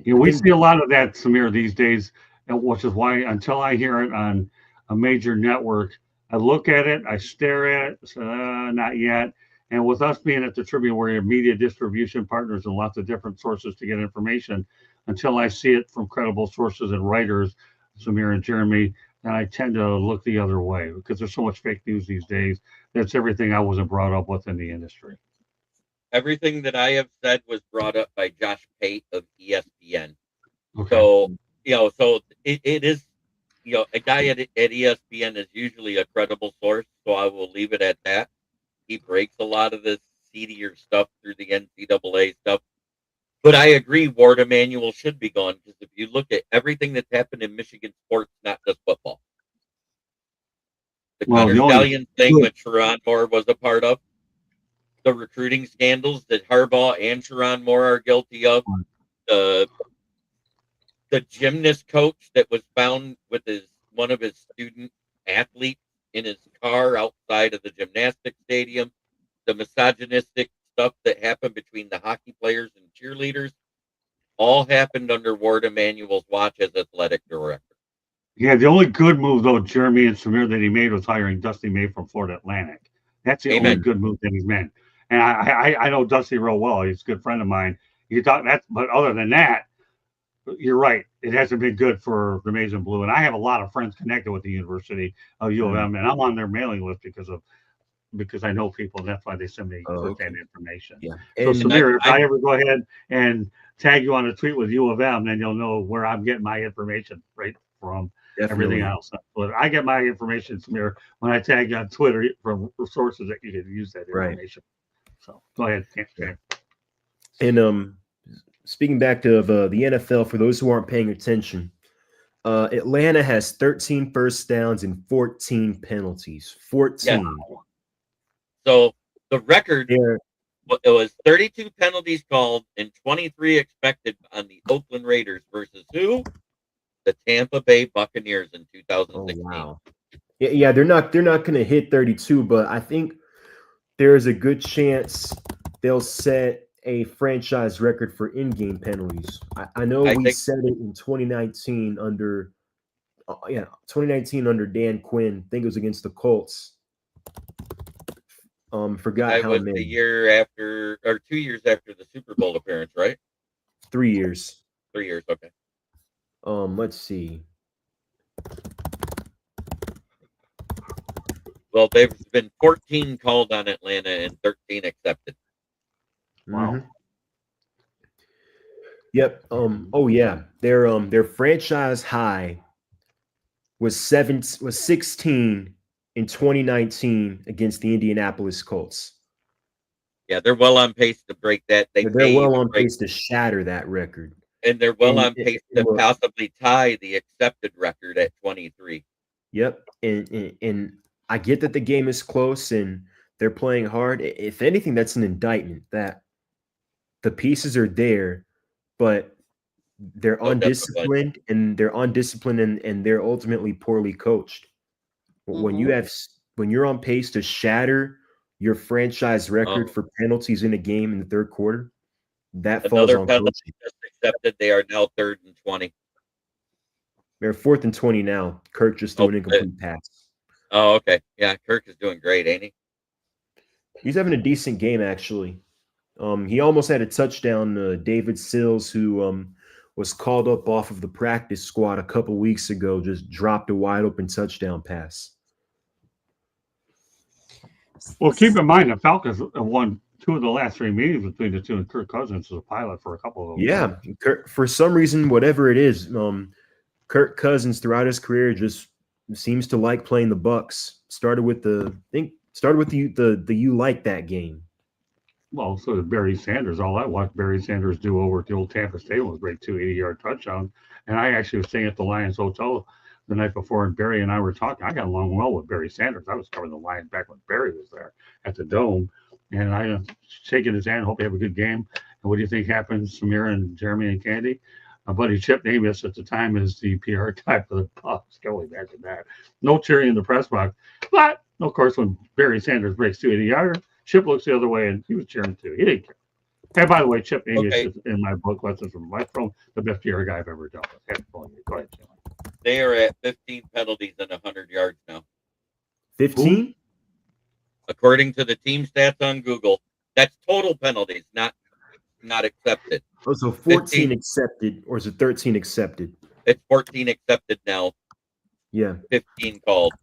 we see a lot of that, Samir, these days, which is why until I hear it on a major network, I look at it, I stare at it, not yet. And with us being at the Tribune, where you have media distribution partners and lots of different sources to get information, until I see it from credible sources and writers, Samir and Jeremy, then I tend to look the other way because there's so much fake news these days. That's everything I wasn't brought up with in the industry. Everything that I have said was brought up by Josh Pate of ESPN. Okay. So it is, a guy at ESPN is usually a credible source. So I will leave it at that. He breaks a lot of the seedier stuff through the NCAA stuff. But I agree, Ward Emanuel should be gone because if you look at everything that's happened in Michigan sports, not just football, the Connor Stallion thing that Sharon Moore was a part of, the recruiting scandals that Harbaugh and Sharon Moore are guilty of, the gymnast coach that was found with one of his student athletes in his car outside of the gymnastics stadium, the misogynistic stuff that happened between the hockey players and cheerleaders, all happened under Ward Emanuel's watch as athletic director. Yeah, the only good move, though, Jeremy and Samir, that he made was hiring Dusty May from Florida Atlantic. That's the only good move that he's made. And I know Dusty real well. He's a good friend of mine. But other than that, you're right. It hasn't been good for the Maize and Blue. And I have a lot of friends connected with the University of U of M, and I'm on their mailing list because I know people, and that's why they send me first-hand information. Yeah. So, Samir, if I ever go ahead and tag you on a tweet with U of M, then you'll know where I'm getting my information right from. Definitely. Everything else. But I get my information, Samir, when I tag you on Twitter from sources that you can use that information. Right. So go ahead. Yeah. And speaking back to the NFL, for those who aren't paying attention, Atlanta has 13 first downs and 14 penalties. 14. Yeah. So the record, it was 32 penalties called and 23 expected on the Oakland Raiders versus who? The Tampa Bay Buccaneers in 2016. Oh, wow. Yeah, they're not going to hit 32, but I think there's a good chance they'll set a franchise record for in-game penalties. I know we said it in 2019 under 2019 under Dan Quinn. I think it was against the Colts. Forgot how many. The year after, or 2 years after the Super Bowl appearance, right? 3 years. 3 years, okay. Let's see. Well, there's been 14 called on Atlanta and 13 accepted. Wow. Mm-hmm. Yep. Oh yeah. Their franchise high was 16 in 2019 against the Indianapolis Colts. Yeah, they're well on pace to break that. They're well on pace to shatter that record. And they're well on pace to possibly tie the accepted record at 23. Yep. And I get that the game is close and they're playing hard. If anything, that's an indictment that the pieces are there, but they're undisciplined and they're ultimately poorly coached. When you're on pace to shatter your franchise record for penalties in a game in the third quarter, that falls on coaching. Just accepted. They are now 3rd and 20. They're 4th and 20 now. Kirk just threw an incomplete pass. Oh, okay. Yeah, Kirk is doing great, ain't he? He's having a decent game, actually. He almost had a touchdown. David Sills, who was called up off of the practice squad a couple weeks ago, just dropped a wide open touchdown pass. Well, keep in mind the Falcons have won 2 of the last 3 meetings between the two, and Kirk Cousins was a pilot for a couple of them. Yeah, for some reason, whatever it is, Kirk Cousins throughout his career just seems to like playing the Bucks. Started with the you like that game. Well, so did Barry Sanders. All I watched Barry Sanders do over at the old Tampa Stadium was break 2 80-yard touchdowns. And I actually was staying at the Lions Hotel the night before, and Barry and I were talking. I got along well with Barry Sanders. I was covering the Lions back when Barry was there at the Dome. And I shaking his hand, hope you have a good game. And what do you think happens, Samir and Jeremy and Candy? My buddy Chip Davis at the time is the PR guy for the Bucks. Going back to that. No cheering in the press box. But, of course, when Barry Sanders breaks 2 80-yarder, Chip looks the other way, and he was cheering too. He didn't care. And by the way, Chip Davis is in my book, Lessons from Life, the best PR guy I've ever dealt with. Go ahead, Chip. They are at 15 penalties and 100 yards now. 15? According to the team stats on Google, that's total penalties, not accepted. Oh, so 14 15. accepted, or is it 13 accepted? It's 14 accepted now. Yeah. 15 called.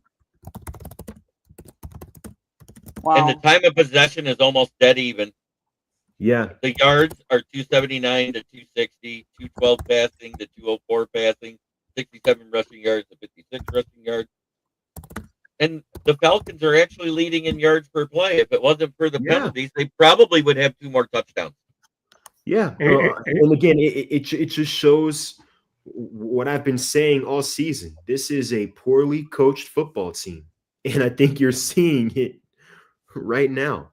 Wow. And the time of possession is almost dead even. Yeah. The yards are 279 to 260, 212 passing to 204 passing, 67 rushing yards to 56 rushing yards. And the Falcons are actually leading in yards per play. If it wasn't for the penalties, they probably would have 2 more touchdowns. Yeah. And again, it just shows what I've been saying all season. This is a poorly coached football team. And I think you're seeing it right now.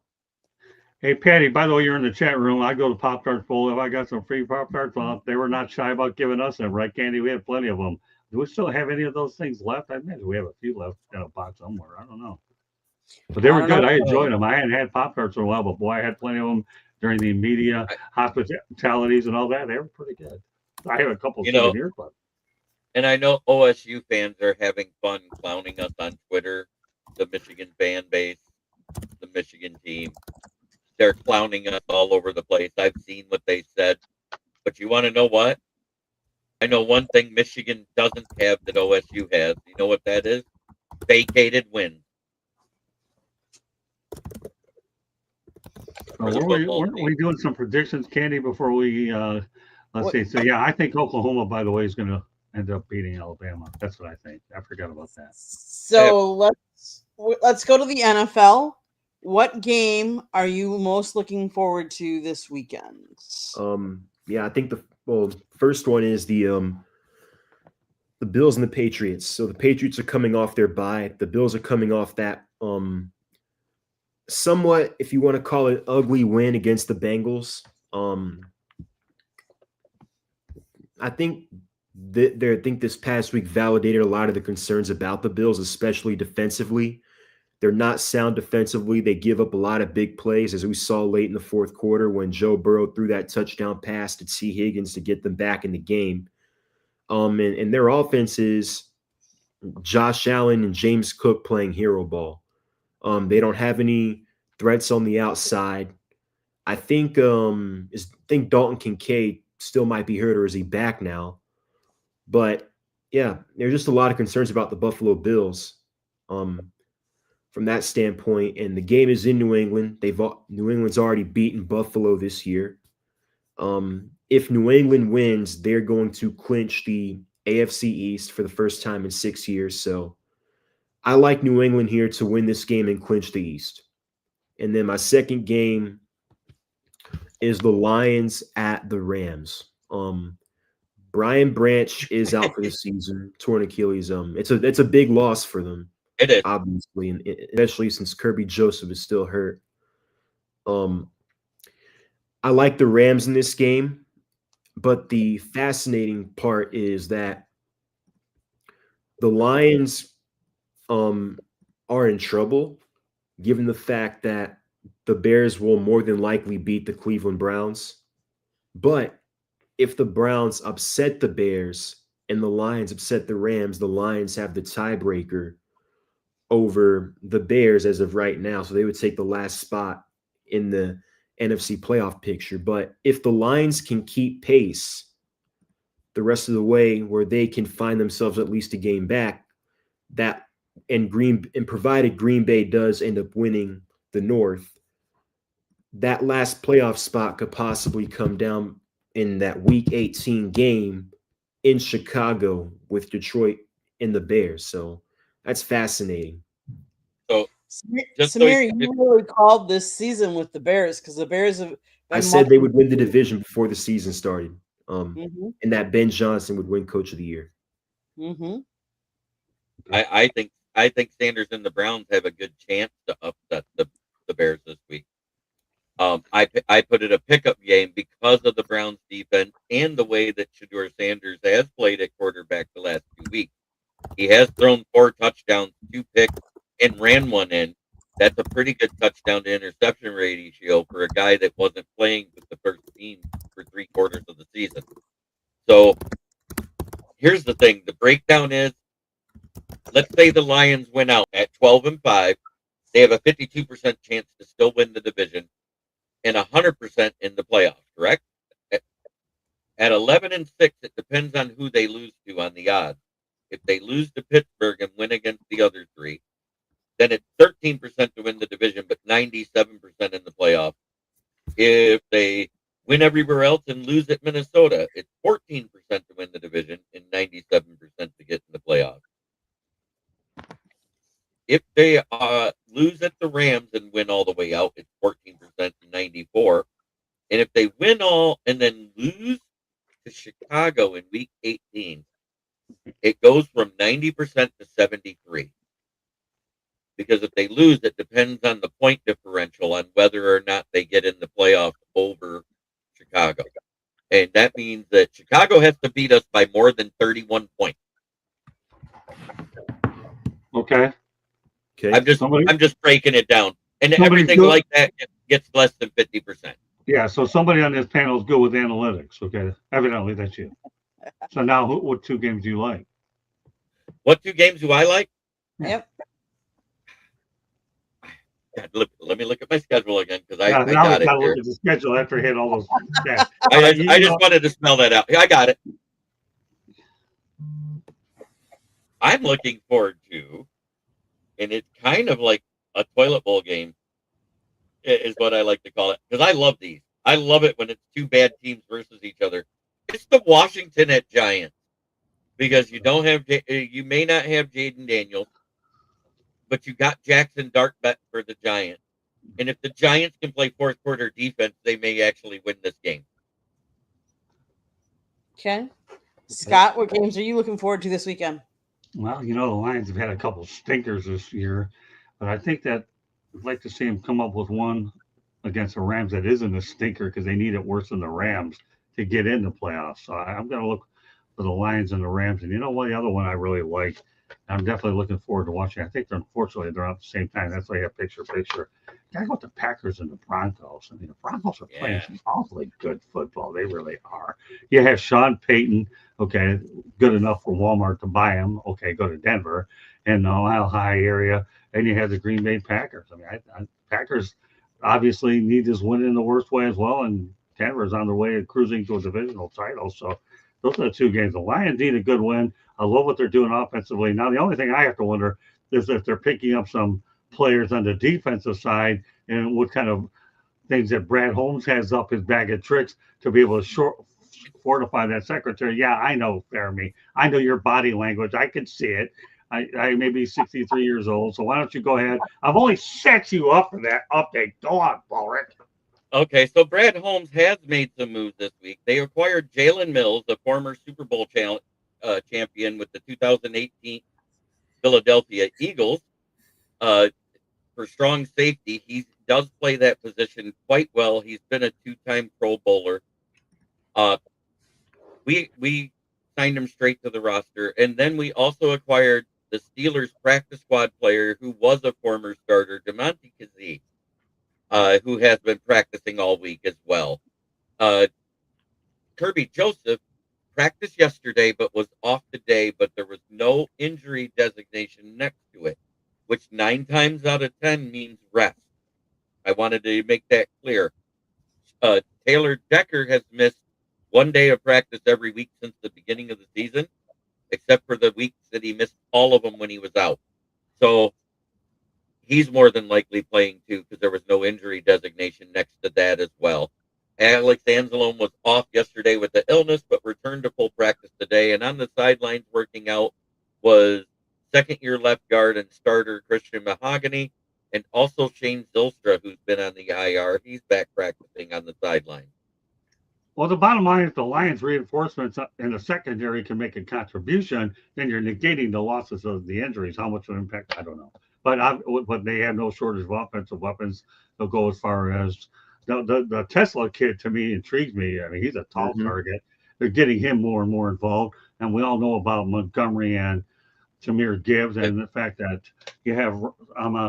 Hey, Patty, by the way, you're in the chat room. I go to Pop-Tarts Bowl. If I got some free Pop-Tarts, they were not shy about giving us them, right, Candy? We had plenty of them. Do we still have any of those things left? I imagine we have a few left in a box somewhere. I don't know. But they were good. I enjoyed them. I hadn't had Pop-Tarts in a while, but boy, I had plenty of them during the media hospitalities and all that. They were pretty good. I have a couple of here, but. And I know OSU fans are having fun clowning us on Twitter, the Michigan fan base, the Michigan team. They're clowning us all over the place. I've seen what they said. But you want to know what? I know one thing Michigan doesn't have that OSU has. You know what that is? Vacated wins. Weren't we doing some predictions, Candy, before we let's see. So yeah, I think Oklahoma, by the way, is going to end up beating Alabama. That's what I think. I forgot about that. So let's go to the NFL. What game are you most looking forward to this weekend? Yeah, I think the first one is the Bills and the Patriots. So the Patriots are coming off their bye. The Bills are coming off that somewhat, if you want to call it, ugly win against the Bengals. I think this past week validated a lot of the concerns about the Bills, especially defensively. They're not sound defensively. They give up a lot of big plays, as we saw late in the fourth quarter when Joe Burrow threw that touchdown pass to T. Higgins to get them back in the game. And their offense is Josh Allen and James Cook playing hero ball. They don't have any threats on the outside. I think Dalton Kincaid still might be hurt, or is he back now? But yeah, there's just a lot of concerns about the Buffalo Bills. From that standpoint, and the game is in New England. New England's already beaten Buffalo this year. If New England wins, they're going to clinch the AFC East for the first time in 6 years. So I like New England here to win this game and clinch the East. And then my second game is the Lions at the Rams. Brian Branch is out for the season, torn Achilles. It's a big loss for them. It is, obviously, and especially since Kirby Joseph is still hurt. I like the Rams in this game, but the fascinating part is that the Lions are in trouble, given the fact that the Bears will more than likely beat the Cleveland Browns. But if the Browns upset the Bears and the Lions upset the Rams, the Lions have the tiebreaker over the Bears as of right now. So they would take the last spot in the NFC playoff picture. But if the Lions can keep pace the rest of the way where they can find themselves at least a game back, provided Green Bay does end up winning the North, that last playoff spot could possibly come down in that Week 18 game in Chicago with Detroit and the Bears. So that's fascinating. So Samir, you really called this season with the Bears because the Bears have. I said they would win the division before the season started, mm-hmm. and that Ben Johnson would win Coach of the Year. Mm-hmm. I think Sanders and the Browns have a good chance to upset the Bears this week. I put it a pickup game because of the Browns defense and the way that Shedeur Sanders has played at quarterback the last 2 weeks. He has thrown 4 touchdowns, 2 picks, and ran one in. That's a pretty good touchdown to interception ratio for a guy that wasn't playing with the first team for 3/4 of the season. So here's the thing. The breakdown is, let's say the Lions win out at 12-5. They have a 52% chance to still win the division and 100% in the playoffs, correct? At 11-6, it depends on who they lose to on the odds. If they lose to Pittsburgh and win against the other 3, then it's 13% to win the division, but 97% in the playoffs. If they win everywhere else and lose at Minnesota, it's 14% to win the division and 97% to get in the playoffs. If they lose at the Rams and win all the way out, it's 14% and 94%. And if they win all and then lose to Chicago in Week 18, it goes from 90% to 73%. Because if they lose, it depends on the point differential on whether or not they get in the playoffs over Chicago. And that means that Chicago has to beat us by more than 31 points. Okay. I'm just breaking it down. And everything like that gets less than 50%. Yeah, so somebody on this panel is good with analytics. Okay. Evidently, that's you. So now, what 2 games do you like? What 2 games do I like? Yep. God, let me look at my schedule again because I got got it. Look at the schedule after hitting all those. I just wanted to spell that out. I got it. I'm looking forward to, and it's kind of like a toilet bowl game, is what I like to call it, because I love these. I love it when it's 2 bad teams versus each other. It's the Washington at Giants, because you may not have Jaden Daniels, but you got Jackson Darkbet for the Giants. And if the Giants can play 4th quarter defense, they may actually win this game. Okay. Scott, what games are you looking forward to this weekend? Well, the Lions have had a couple stinkers this year, but I think that I'd like to see them come up with one against the Rams that isn't a stinker because they need it worse than the Rams to get in the playoffs. So I'm going to look for the Lions and the Rams. And you know what? The other one I really like, I'm definitely looking forward to watching. I think unfortunately they're at the same time. That's why I have picture. I got the Packers and the Broncos. I mean, the Broncos are playing some awfully good football. They really are. You have Sean Payton, okay, good enough for Walmart to buy him. Okay, go to Denver and the Mile High area. And you have the Green Bay Packers. I mean, Packers obviously need this win in the worst way as well. And Denver is on their way of cruising to a divisional title. So those are the 2 games. The Lions need a good win. I love what they're doing offensively. Now, the only thing I have to wonder is if they're picking up some players on the defensive side and what kind of things that Brad Holmes has up his bag of tricks to be able to fortify that secretary. Yeah, I know, Fermi. I know your body language. I can see it. I may be 63 years old, so why don't you go ahead? I've only set you up for that update. Go on, Ulrich. Okay, so Brad Holmes has made some moves this week. They acquired Jalen Mills, the former Super Bowl champion with the 2018 Philadelphia Eagles, for strong safety. He does play that position quite well. He's been a 2-time Pro Bowler. We signed him straight to the roster, and then we also acquired the Steelers practice squad player who was a former starter, DeMonte Kazee, who has been practicing all week as well. Kirby Joseph practiced yesterday but was off today, but there was no injury designation next to it, which 9 times out of 10 means rest. I wanted to make that clear. Taylor Decker has missed 1 day of practice every week since the beginning of the season, except for the weeks that he missed all of them when he was out. So he's more than likely playing too, because there was no injury designation next to that as well. Alex Anzalone was off yesterday with the illness, but returned to full practice today. And on the sidelines working out was second-year left guard and starter Christian Mahogany, and also Shane Zylstra, who's been on the IR. He's back practicing on the sideline. Well, the bottom line is the Lions reinforcements in the secondary can make a contribution, then you're negating the losses of the injuries. How much of an impact, I don't know. But they have no shortage of offensive weapons. They'll go as far as the Tesla kid, to me, intrigues me. I mean, he's a tall target. They're getting him more and more involved. And we all know about Montgomery and Samir Gibbs, and the fact that you have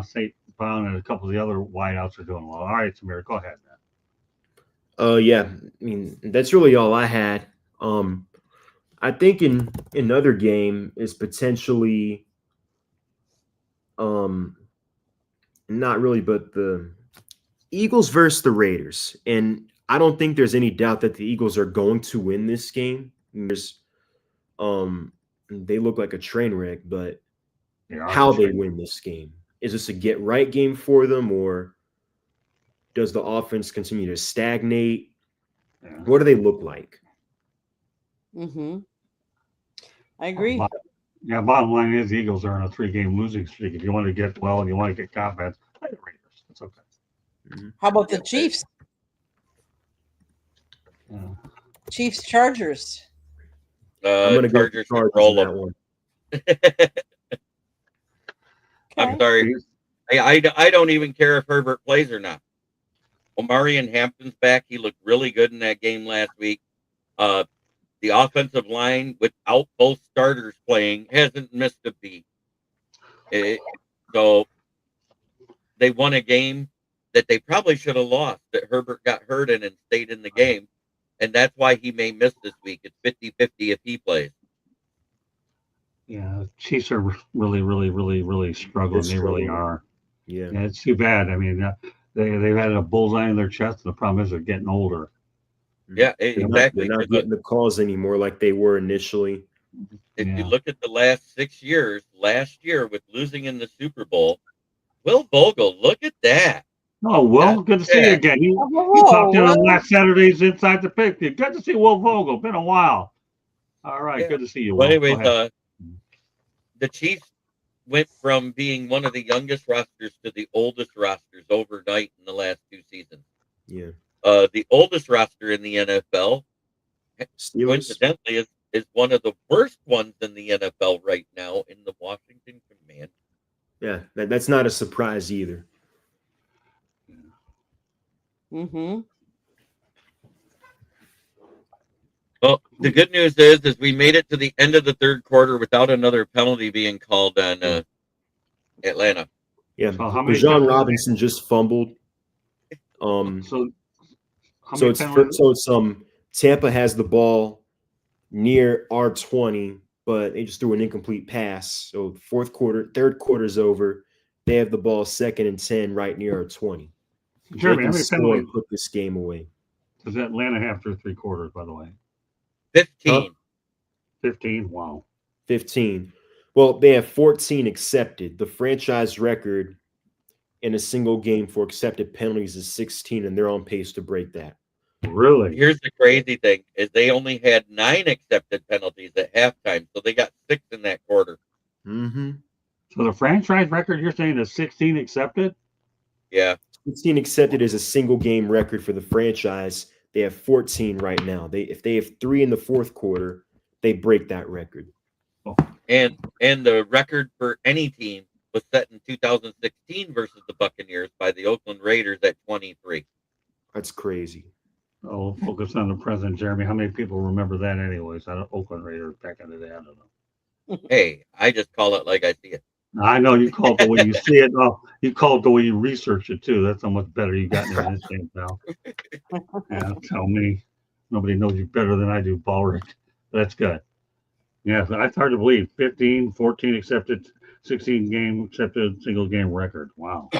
St. Brown and a couple of the other wideouts are doing well. All right, Samir, go ahead, man. Yeah, I mean, that's really all I had. I think in another game is potentially, not really, but the Eagles versus the Raiders. And I don't think there's any doubt that the Eagles are going to win this game. There's, they look like a train wreck, but how they win this game. Is this a get right game for them, or does the offense continue to stagnate? Yeah. What do they look like? I agree. Bottom line is the Eagles are on a 3-game losing streak. If you want to get well and you want to get confidence, play the Raiders. It's okay. How about the Chiefs? Chiefs Chargers. I'm going to go Chargers roll that one. I'm sorry. I don't even care if Herbert plays or not. Omarion Hampton's back. He looked really good in that game last week. The offensive line, without both starters playing, hasn't missed a beat. So they won a game that they probably should have lost, that Herbert got hurt in and stayed in the game. And that's why he may miss this week. It's 50-50 if he plays. Yeah, Chiefs are really, really, really, really struggling. They really are. Yeah, it's too bad. I mean, they've had a bullseye in their chest, and the problem is they're getting older. Yeah, exactly. They're not getting the calls anymore like they were initially. If you look at the last 6 years, last year with losing in the Super Bowl, Will Vogel, look at that. Oh, Will, good to see you again. He popped in on last Saturday's Inside the Pick. Good to see Will Vogel. Been a while. All right, good to see you, Will. Well, anyways, the Chiefs went from being one of the youngest rosters to the oldest rosters overnight in the last 2 seasons. Yeah. The oldest roster in the NFL, coincidentally, is one of the worst ones in the NFL right now in the Washington Commanders. Yeah, that's not a surprise either. Well, the good news is we made it to the end of the third quarter without another penalty being called on Atlanta. Yeah, Bijan Robinson just fumbled. So Tampa has the ball near R20, but they just threw an incomplete pass. So third quarter's over. They have the ball 2nd and 10 right near R20. Jeremy, how many penalties put this game away? Does Atlanta have through 3 quarters, by the way? 15. 15, wow. 15. Well, they have 14 accepted. The franchise record in a single game for accepted penalties is 16, and they're on pace to break that. Really? Here's the crazy thing, is they only had 9 accepted penalties at halftime, so they got 6 in that quarter. So the franchise record, you're saying, is 16 accepted? Yeah. 16 accepted is a single game record for the franchise. They have 14 right now. If they have 3 in the fourth quarter, they break that record. And the record for any team was set in 2016 versus the Buccaneers by the Oakland Raiders at 23. That's crazy. Oh, focus on the present, Jeremy. How many people remember that anyways? Oakland Raiders back in the day, I don't know. Hey, I just call it like I see it. I know you call it the way you see it. Oh, you call it the way you research it too. That's how much better you got in your instinct now. Yeah, tell me. Nobody knows you better than I do, Ballrick. That's good. Yeah, that's hard to believe. 15, 14 accepted, 16 game accepted, single game record. Wow.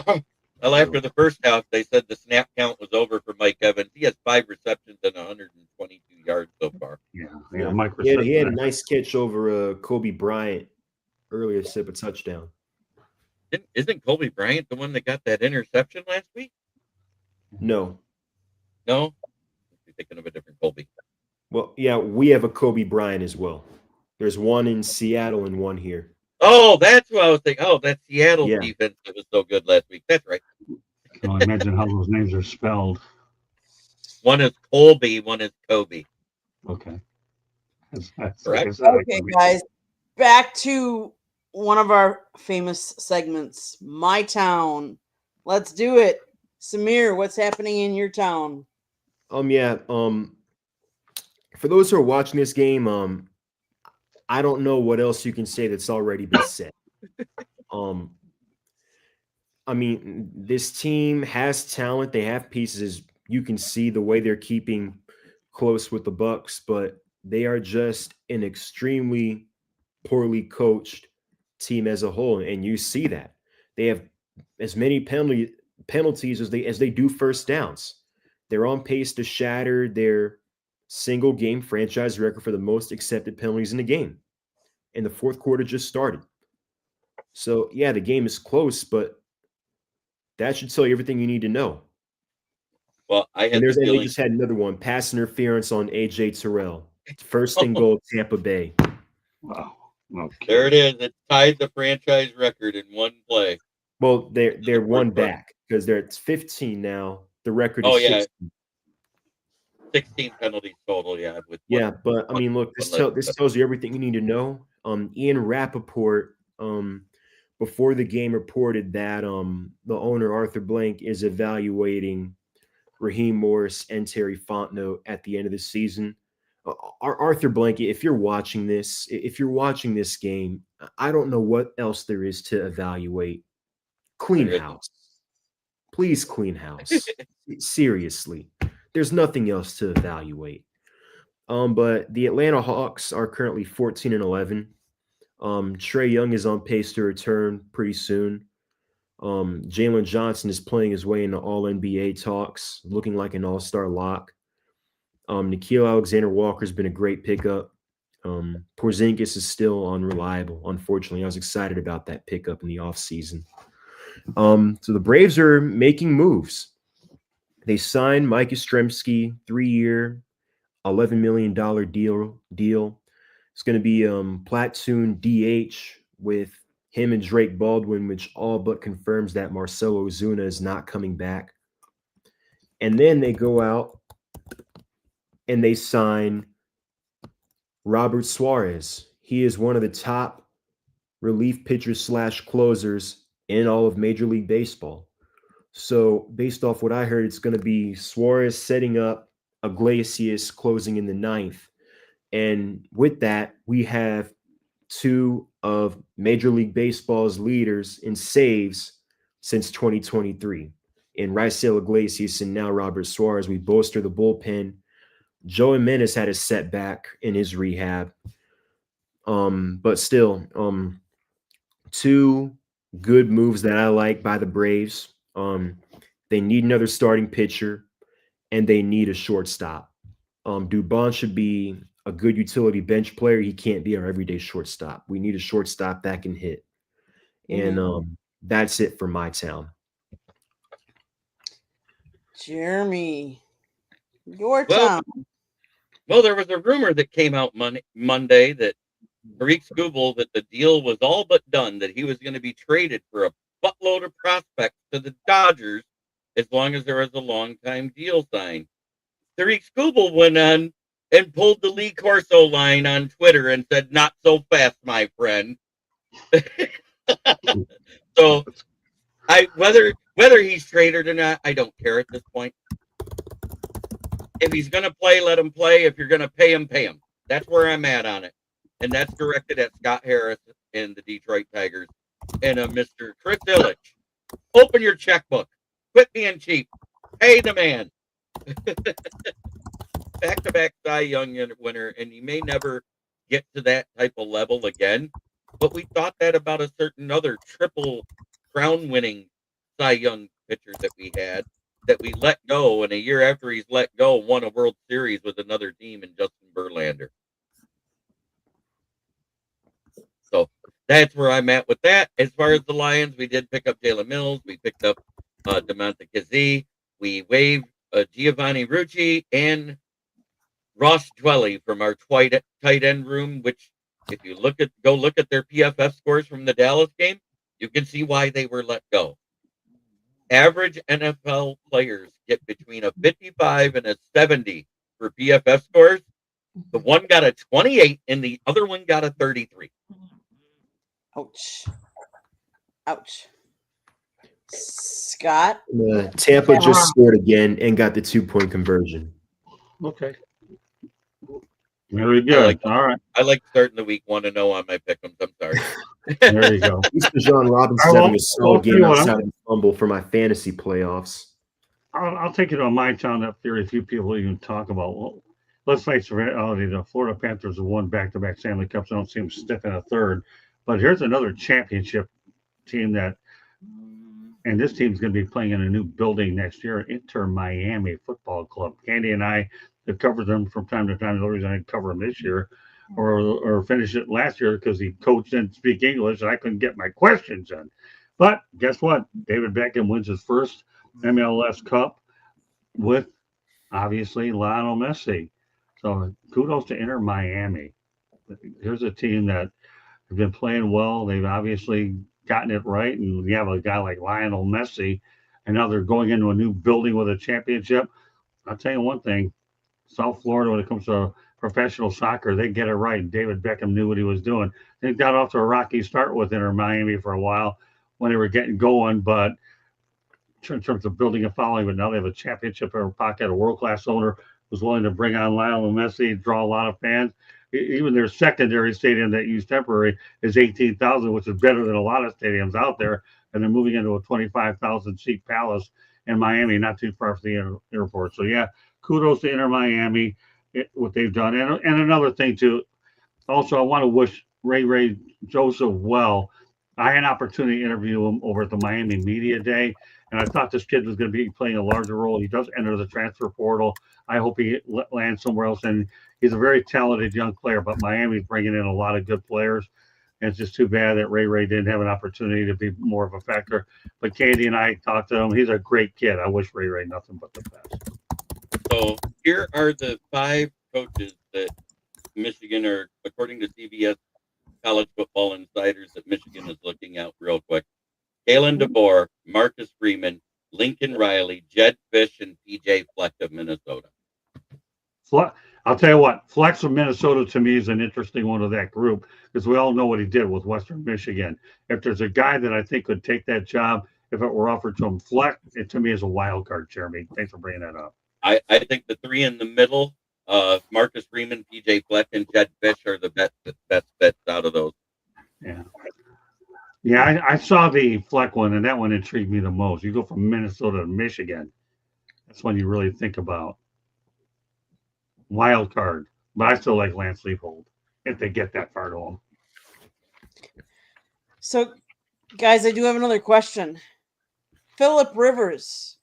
Well, after the first half, they said the snap count was over for Mike Evans. He has 5 receptions and 122 yards so far. Yeah. Mike was he had a nice catch over Kobe Bryant earlier, sip a touchdown. Isn't Kobe Bryant the one that got that interception last week? No. No? You're thinking of a different Kobe. Well, yeah, we have a Kobe Bryant as well. There's one in Seattle and one here. Oh, that's what I was thinking. Oh, that's Seattle's Yeah. defense that was so good last week. That's right. So imagine how those names are spelled. One is Colby, one is Kobe. Okay. Correct. Okay, guys, back to one of our famous segments, My Town. Let's do it. Samir, what's happening in your town? Yeah. For those who are watching this game, I don't know what else you can say that's already been said. I mean, this team has talent. They have pieces. You can see the way they're keeping close with the Bucks, but they are just an extremely poorly coached team as a whole, and you see that they have as many penalties as they do first downs. They're on pace to shatter their single game franchise record for the most accepted penalties in the game, and the fourth quarter just started. So yeah, the game is close, but that should tell you everything you need to know. Well, I had And the they feeling. just had another one: pass interference on AJ Terrell. First and goal, Tampa Bay. Wow. Okay. There it is. It tied the franchise record in one play. Well, they're one back because they're at 15 now. The record is 16. 16 penalties total. Yeah, with Yeah, but I mean, look, this tells you everything you need to know. Ian Rappaport, before the game, reported that the owner Arthur Blank is evaluating Raheem Morris and Terry Fontenot at the end of the season. Arthur Blank, if you're watching this game, I don't know what else there is to evaluate. Clean house. Please clean house. Seriously. There's nothing else to evaluate. But the Atlanta Hawks are currently 14-11. Trae Young is on pace to return pretty soon. Jalen Johnson is playing his way into all NBA talks, looking like an all-star lock. Nickeil Alexander-Walker's been a great pickup. Porzingis is still unreliable, unfortunately. I was excited about that pickup in the offseason. So the Braves are making moves. They signed Mike Yastrzemski, 3-year, $11 million deal. It's going to be platoon DH with him and Drake Baldwin, which all but confirms that Marcelo Ozuna is not coming back. And then they go out and they sign Robert Suarez. He is one of the top relief pitchers / closers in all of Major League Baseball. So based off what I heard, it's going to be Suarez setting up Iglesias closing in the 9th. And with that, we have two of Major League Baseball's leaders in saves since 2023. In Raisel Iglesias and now Robert Suarez, we bolster the bullpen. Joe Jimenez had a setback in his rehab. But still, two good moves that I like by the Braves. They need another starting pitcher, and they need a shortstop. Dubon should be a good utility bench player. He can't be our everyday shortstop. We need a shortstop that can hit. And that's it for my town. Jeremy, your town. Well, there was a rumor that came out Monday that Tariq Skubal, that the deal was all but done, that he was going to be traded for a buttload of prospects to the Dodgers as long as there was a long-time deal signed. Tariq Skubal went on and pulled the Lee Corso line on Twitter and said, "Not so fast, my friend." So, whether he's traded or not, I don't care at this point. If he's going to play, let him play. If you're going to pay him, pay him. That's where I'm at on it. And that's directed at Scott Harris and the Detroit Tigers and Mr. Chris Illich. Open your checkbook. Quit being cheap. Pay the man. Back-to-back Cy Young winner, and he may never get to that type of level again. But we thought that about a certain other triple crown-winning Cy Young pitcher that we had that we let go, and a year after he's let go, won a World Series with another team in Justin Verlander. So that's where I'm at with that. As far as the Lions, we did pick up Jalen Mills. We picked up DeMonte Kazee. We waived Giovanni Rucci and Ross Dwelly from our tight end room, which if you look at their PFF scores from the Dallas game, you can see why they were let go. Average NFL players get between a 55 and a 70 for PFF scores. The one got a 28 and the other one got a 33. Ouch. Ouch. Scott? Tampa just scored again and got the 2-point conversion. Okay. Very good. All right. I like starting the week 1-0 on my pick'ems. I'm sorry. There you go. Mr. John Robinson having a solid game outside of the fumble for my fantasy playoffs. I'll take it on my town that very few people even talk about. Well, let's face the reality: the Florida Panthers have won back-to-back Stanley Cups. I don't see them stiff in a third. But here's another championship team and this team's going to be playing in a new building next year, Inter Miami Football Club. Candy and I have covered them from time to time. The reason I didn't cover them this year or finish it last year because the coach didn't speak English and I couldn't get my questions in. But guess what? David Beckham wins his first MLS Cup with, obviously, Lionel Messi. So kudos to Inter Miami. Here's a team that have been playing well. They've obviously gotten it right. And you have a guy like Lionel Messi, and now they're going into a new building with a championship. I'll tell you one thing. South Florida, when it comes to professional soccer, they get it right. And David Beckham knew what he was doing. They got off to a rocky start with Inter Miami for a while when they were getting going, but in terms of building a following, but now they have a championship in their pocket, a world-class owner who's willing to bring on Lionel Messi, draw a lot of fans. Even their secondary stadium that used temporary is 18,000, which is better than a lot of stadiums out there. And they're moving into a 25,000 seat Palace in Miami, not too far from the airport. So yeah, kudos to Inter Miami, what they've done. And another thing too, also I want to wish Ray Joseph well. I had an opportunity to interview him over at the Miami Media Day, and I thought this kid was going to be playing a larger role. He does enter the transfer portal. I hope he lands somewhere else. And he's a very talented young player, but Miami's bringing in a lot of good players. And it's just too bad that Ray didn't have an opportunity to be more of a factor. But Candy and I talked to him. He's a great kid. I wish Ray nothing but the best. So here are the 5 coaches that Michigan, or according to CBS College Football Insiders, that Michigan is looking out real quick. Kalen DeBoer, Marcus Freeman, Lincoln Riley, Jed Fish, and PJ Fleck of Minnesota. I'll tell you what, Flex from Minnesota to me is an interesting one of that group because we all know what he did with Western Michigan. If there's a guy that I think could take that job, if it were offered to him, Fleck, it to me is a wild card, Jeremy. Thanks for bringing that up. I think the 3 in the middle, Marcus Freeman, PJ Fleck, and Jed Fish are the best bets out of those. Yeah. Yeah, I saw the Fleck one, and that one intrigued me the most. You go from Minnesota to Michigan. That's when you really think about wild card. But I still like Lance Leipold if they get that far to him. So, guys, I do have another question. Phillip Rivers,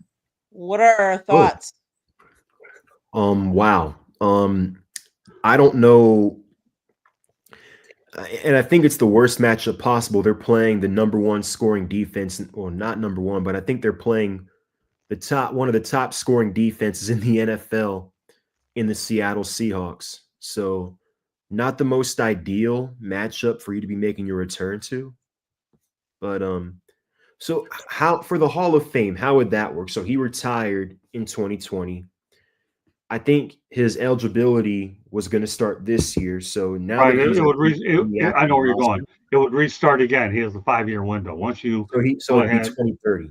what are our thoughts? Wow. I don't know. And I think it's the worst matchup possible. They're playing the number 1 scoring defense, or not number 1, but I think they're playing one of the top scoring defenses in the NFL in the Seattle Seahawks. So not the most ideal matchup for you to be making your return to. But so how, for the Hall of Fame, how would that work? So he retired in 2020. I think his eligibility was going to start this year. So now right, I know where you're going. It would restart again. He has a 5-year window. Once you so it'd be 2030.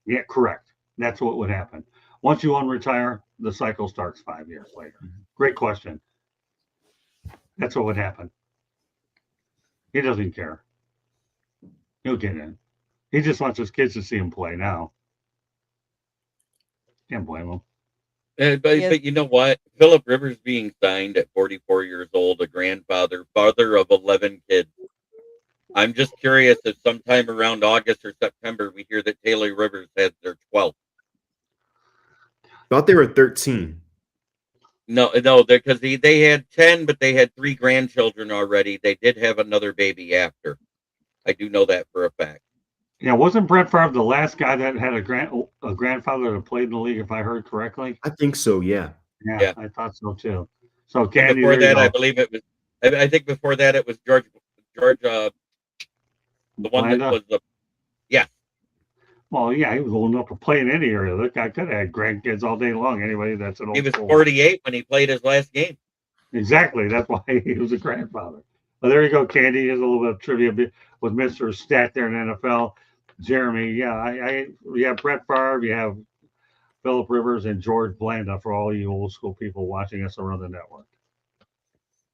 Yeah, correct. That's what would happen. Once you unretire, the cycle starts 5 years later. Mm-hmm. Great question. That's what would happen. He doesn't care. He'll get in. He just wants his kids to see him play now. Can't blame him. But you know what? Phillip Rivers being signed at 44 years old, a grandfather, father of 11 kids. I'm just curious if sometime around August or September we hear that Taylor Rivers has their thought they were 13. No, because they had 10, but they had 3 grandchildren already. They did have another baby after. I do know that for a fact. Yeah, wasn't Brett Favre the last guy that had a grandfather that played in the league, if I heard correctly? I think so, yeah. Yeah, I thought so too. So And Candy, before there you that, I go. believe it was. I think before that it was George, the one that Blanda? was the. Yeah, Well, yeah, he was old enough to play in any area. That guy could have had grandkids all day long. Anyway, that's an he old was soul. 48 when he played his last game. Exactly. That's why he was a grandfather. Well, there you go, Candy. Here's a little bit of trivia with Mr. Stat there in NFL. Jeremy, yeah, you have Brett Favre, you have Philip Rivers, and George Blanda for all you old school people watching us around the network.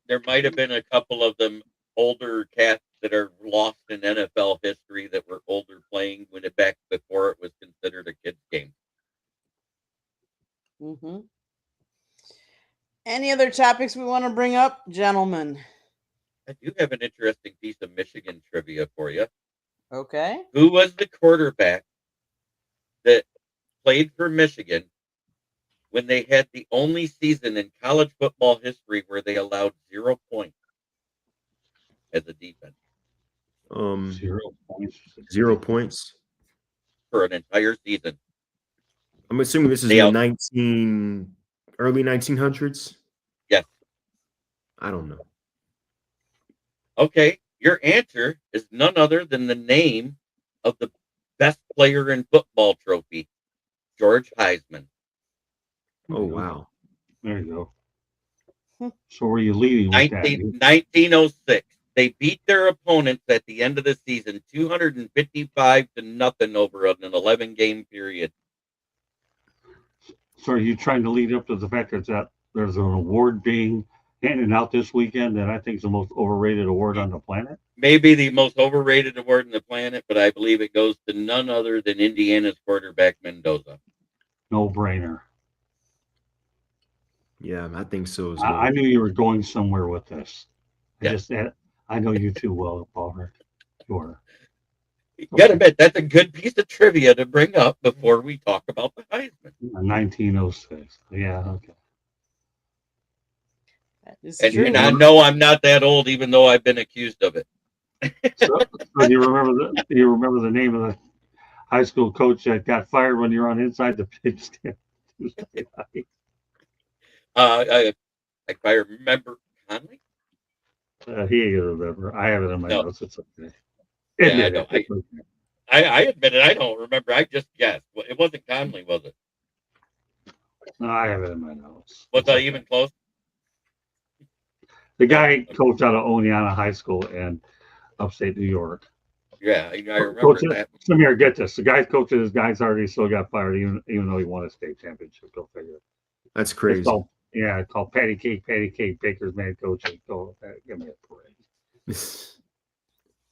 There might have been a couple of them older cats that are lost in NFL history that were older playing when it back before it was considered a kid's game. Mm-hmm. Any other topics we want to bring up, gentlemen? I do have an interesting piece of Michigan trivia for you. Okay. Who was the quarterback that played for Michigan when they had the only season in college football history where they allowed 0 points as a defense 0 points. 0 points. for an entire season? I'm assuming this is They in the early 1900s. Yes. I don't know. Okay, your answer is none other than the name of the best player in football trophy, George Heisman. Oh, wow. There you go. So were you leading with that? 1906. They beat their opponents at the end of the season 255-0 over an 11-game period. So are you trying to lead up to the fact that there's an award being handed out this weekend that I think is the most overrated award on the planet? Maybe the most overrated award on the planet, but I believe it goes to none other than Indiana's quarterback, Mendoza. No brainer. Yeah, I think so as well. I knew you were going somewhere with this. Yeah. I know you too well, Paul. Sure. You gotta admit, that's a good piece of trivia to bring up before we talk about the Heisman. 1906. Yeah, okay. That is And true. I know I'm not that old, even though I've been accused of it. So do you remember the name of the high school coach that got fired when you're on inside the pigskin? If I remember Conley. He ain't gonna remember. I have it in my notes. It's okay. Yeah, I know. I admit it. I don't remember. I just guessed. It wasn't Conley, was it? No, I have it in my notes. Was I even close? The guy coached out of Oneonta High School in upstate New York. Yeah, I remember that. Samir, get this. The guy coaching his guys already still got fired, even though he won a state championship. Go figure. That's crazy. It's called Patty Cake, Baker's man coaching. Go, give me a parade.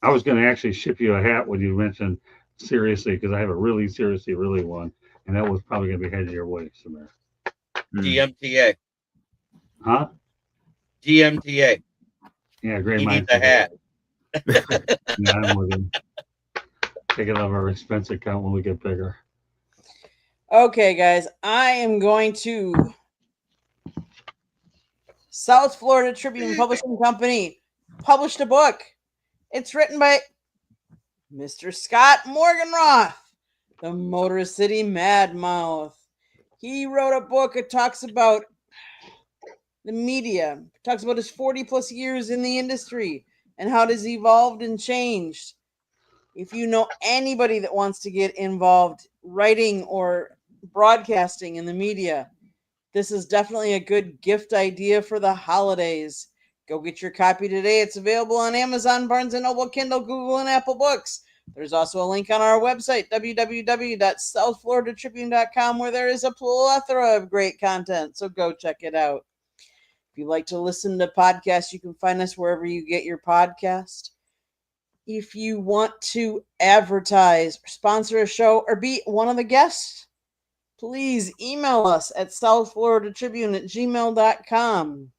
I was going to actually ship you a hat when you mentioned seriously, because I have a really seriously, really one, and that was probably going to be headed your way, Samir. GMTA. Huh? GMTA. Yeah, great He mind. needs a hat. Yeah, I'm with him. Take it out of our expense account when we get bigger. Okay, guys, I am going to South Florida Tribune Publishing Company published a book. It's written by Mr. Scott Morganroth, the Motor City Madmouth. He wrote a book that talks about the media, talks about his 40 plus years in the industry and how it has evolved and changed. If you know anybody that wants to get involved writing or broadcasting in the media, this is definitely a good gift idea for the holidays. Go get your copy today. It's available on Amazon, Barnes & Noble, Kindle, Google, and Apple Books. There's also a link on our website, www.southfloridatribune.com, where there is a plethora of great content, so go check it out. If you like to listen to podcasts, you can find us wherever you get your podcast. If you want to advertise, sponsor a show, or be one of the guests, please email us at southfloridatribune@gmail.com.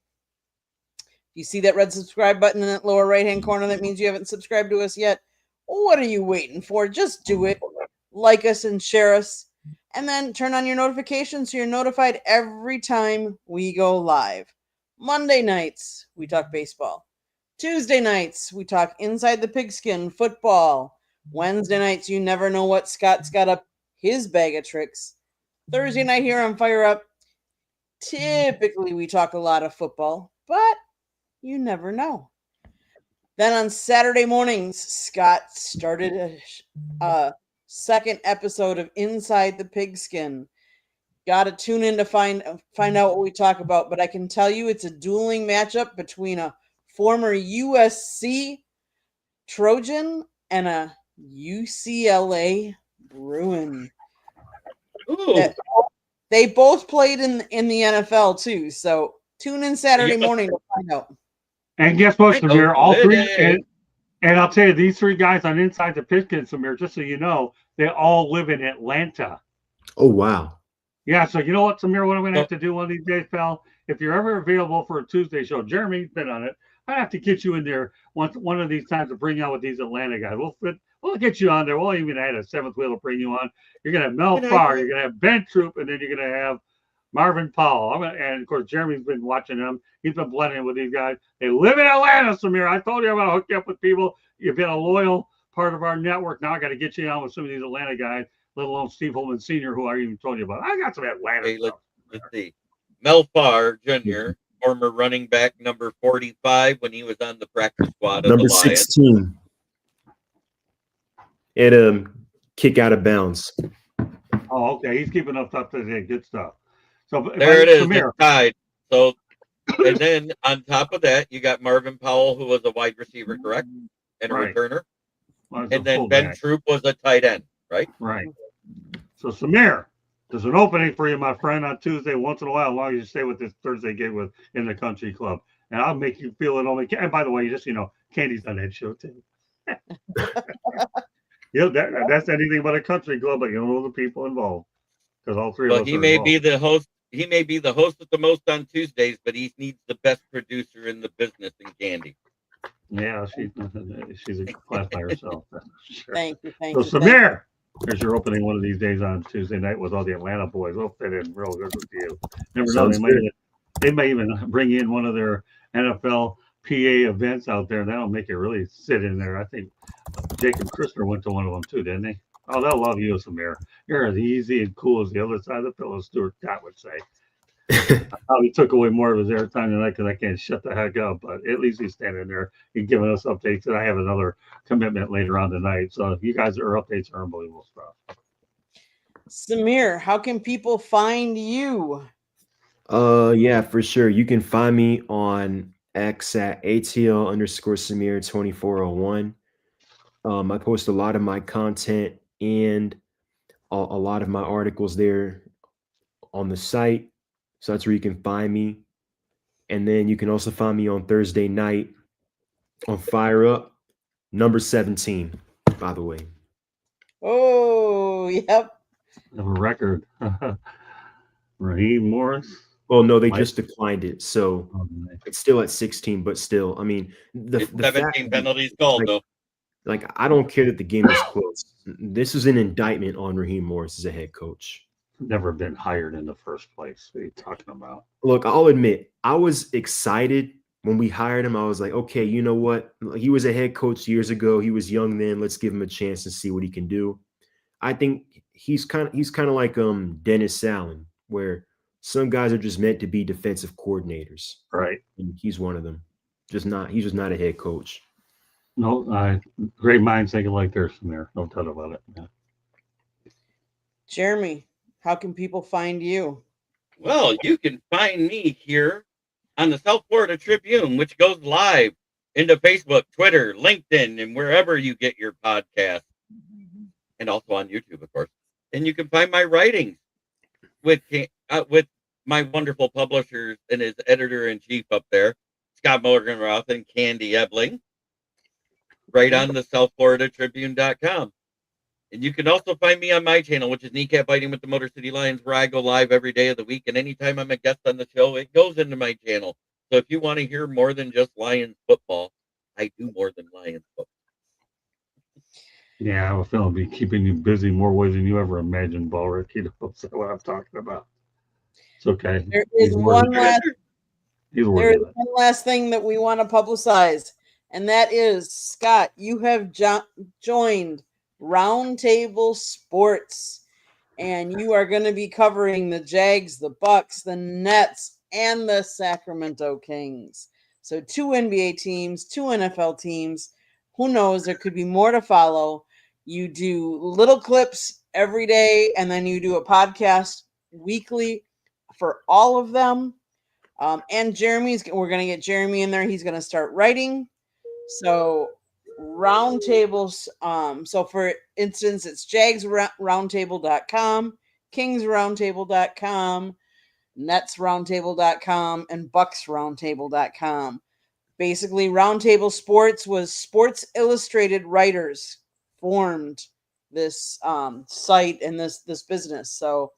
If you see that red subscribe button in that lower right-hand corner, that means you haven't subscribed to us yet. What are you waiting for? Just do it. Like us and share us. And then turn on your notifications so you're notified every time we go live. Monday nights, we talk baseball. Tuesday nights, we talk Inside the Pigskin football. Wednesday nights, you never know what Scott's got up his bag of tricks. Thursday night here on Fire Up, typically we talk a lot of football, but you never know. Then on Saturday mornings, Scott started a second episode of Inside the Pigskin. Got to tune in to find out what we talk about, but I can tell you it's a dueling matchup between a former USC Trojan and a UCLA Bruin. Ooh, They both played in the NFL too, so tune in Saturday morning to find out. And guess what, I know Samir? who All it three, is. and I'll tell you, these three guys on Inside the Pigskin, Samir, just so you know, they all live in Atlanta. Oh wow. Yeah, so you know what, Samir, what I'm going to So- have to do one of these days, pal? If you're ever available for a Tuesday show, Jeremy's been on it. I have to get you in there one of these times to bring you on with these Atlanta guys. We'll get you on there. We'll even add a seventh wheel to bring you on. You're going to have Mel Can I Farr, do you're it? going to have Ben Troop, and then you're going to have Marvin Powell. And of course, Jeremy's been watching them. He's been blending with these guys. They live in Atlanta, Samir. I told you I'm going to hook you up with people. You've been a loyal part of our network. Now I got to get you on with some of these Atlanta guys, let alone Steve Holman Sr., who I even told you about. I got some Atlanta Hey, stuff. let's see. Mel Farr Jr., former running back number 45 when he was on the practice squad of Number the Lions. 16. And kick out of bounds. Oh, okay. He's keeping up to date. Good stuff. So There it is. Samir, It's tied. So, and then on top of that, you got Marvin Powell, who was a wide receiver, correct? And a Right. returner. well, it's a And then Ben fullback. Troop was a tight end, right? Right. So Samir, there's an opening for you, my friend, on Tuesday. Once in a while, as long as you stay with this Thursday gig with in the country club, and I'll make you feel it only. And by the way, just Candy's on that show too. That's anything but a country club, but you don't know the people involved because all three of Well, us he are may involved. be the host. He may be the host of the most on Tuesdays, but he needs the best producer in the business in Candy. Yeah, she's a class by herself. That's for sure. Thank you. So Samir, there's your opening one of these days on Tuesday night with all the Atlanta boys. We'll fit in real good with you. Never know, Sounds good. they may even bring in one of their NFL PA events out there. That'll make it really sit in there. I think Jacob Christner went to one of them too, didn't he? Oh, they'll love you, Samir. You're as easy and cool as the other side of the pillow, Stuart Scott would say. I probably took away more of his airtime tonight because I can't shut the heck up. But at least he's standing there and giving us updates. And I have another commitment later on tonight. So you guys, are updates are unbelievable stuff. Samir, how can people find you? Yeah, for sure. You can find me on X at ATL_Samir2401. I post a lot of my content and a lot of my articles there on the site. So that's where you can find me. And then you can also find me on Thursday night on Fire Up, number 17, by the way. Oh, yep. I have a record. Raheem Morris. Well, no, they Mike? just declined it. So Oh, nice. it's still at 16, but still, I mean, the 17 fact, penalties called, though. like, I don't care that the game is close. This is an indictment on Raheem Morris as a head coach. Never been hired in the first place. What are you talking about? Look, I'll admit, I was excited when we hired him. I was like, okay, you know what? He was a head coach years ago. He was young then. Let's give him a chance and see what he can do. I think he's kind of like Dennis Allen, where some guys are just meant to be defensive coordinators. Right. And he's one of them. He's just not a head coach. No, great minds thinking like theirs, Samir. No doubt about it. Yeah. Jeremy, how can people find you? Well, you can find me here on the South Florida Tribune, which goes live into Facebook, Twitter, LinkedIn, and wherever you get your podcast, and also on YouTube, of course. And you can find my writings with my wonderful publishers and his editor-in-chief up there, Scott Morganroth and Candy Ebling, right on the SouthFloridaTribune.com. And you can also find me on my channel, which is Kneecap Biting with the Motor City Lions, where I go live every day of the week. And anytime I'm a guest on the show, it goes into my channel. So if you want to hear more than just Lions football, I do more than Lions football. Yeah, I have a feeling it'll be keeping you busy more ways than you ever imagined, Ballrick. You know what I'm talking about. It's okay. There is one last thing that we want to publicize, and that is, Scott, you have joined Roundtable Sports, and you are going to be covering the Jags, the Bucks, the Nets, and the Sacramento Kings. So 2 NBA teams, 2 NFL teams. Who knows? There could be more to follow. You do little clips every day, and then you do a podcast weekly for all of them. And we're going to get Jeremy in there. He's going to start writing. So roundtables. So for instance, it's jagsroundtable.com, kingsroundtable.com, netsroundtable.com, and bucksroundtable.com. Basically, Roundtable Sports was Sports Illustrated writers formed this site and this business. So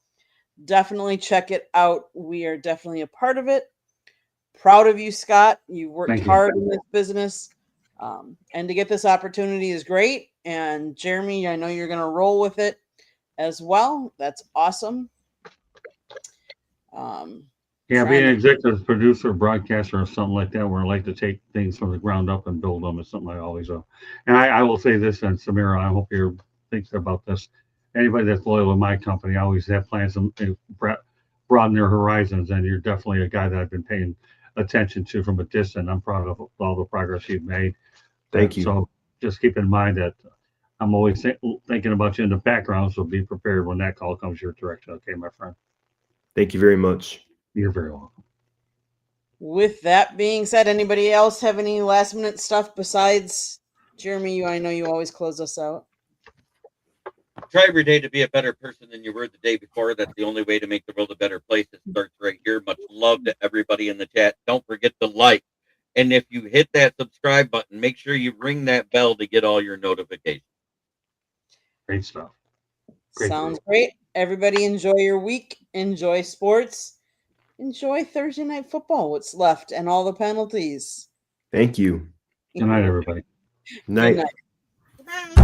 definitely check it out. We are definitely a part of it. Proud of you, Scott. You worked hard in this business. And to get this opportunity is great. And Jeremy, I know you're going to roll with it as well. That's awesome. Yeah, being an executive producer, broadcaster, or something like that, where I like to take things from the ground up and build them, is something I always do. And I will say this, and Samir, I hope you're thinking about this. Anybody that's loyal to my company, I always have plans to broaden their horizons, and you're definitely a guy that I've been paying attention to from a distance. I'm proud of all the progress you've made. Thank you. So just keep in mind that I'm always thinking about you in the background, so be prepared when that call comes your direction. Okay, my friend? Thank you very much. You're very welcome. With that being said, anybody else have any last minute stuff besides Jeremy? I know you always close us out. Try every day to be a better person than you were the day before. That's the only way to make the world a better place. It starts right here. Much love to everybody in the chat. Don't forget to like. And if you hit that subscribe button, make sure you ring that bell to get all your notifications. Great stuff. Sounds great. Everybody enjoy your week. Enjoy sports. Enjoy Thursday Night Football, what's left, and all the penalties. Thank you. Good night, everybody. Night. Good night.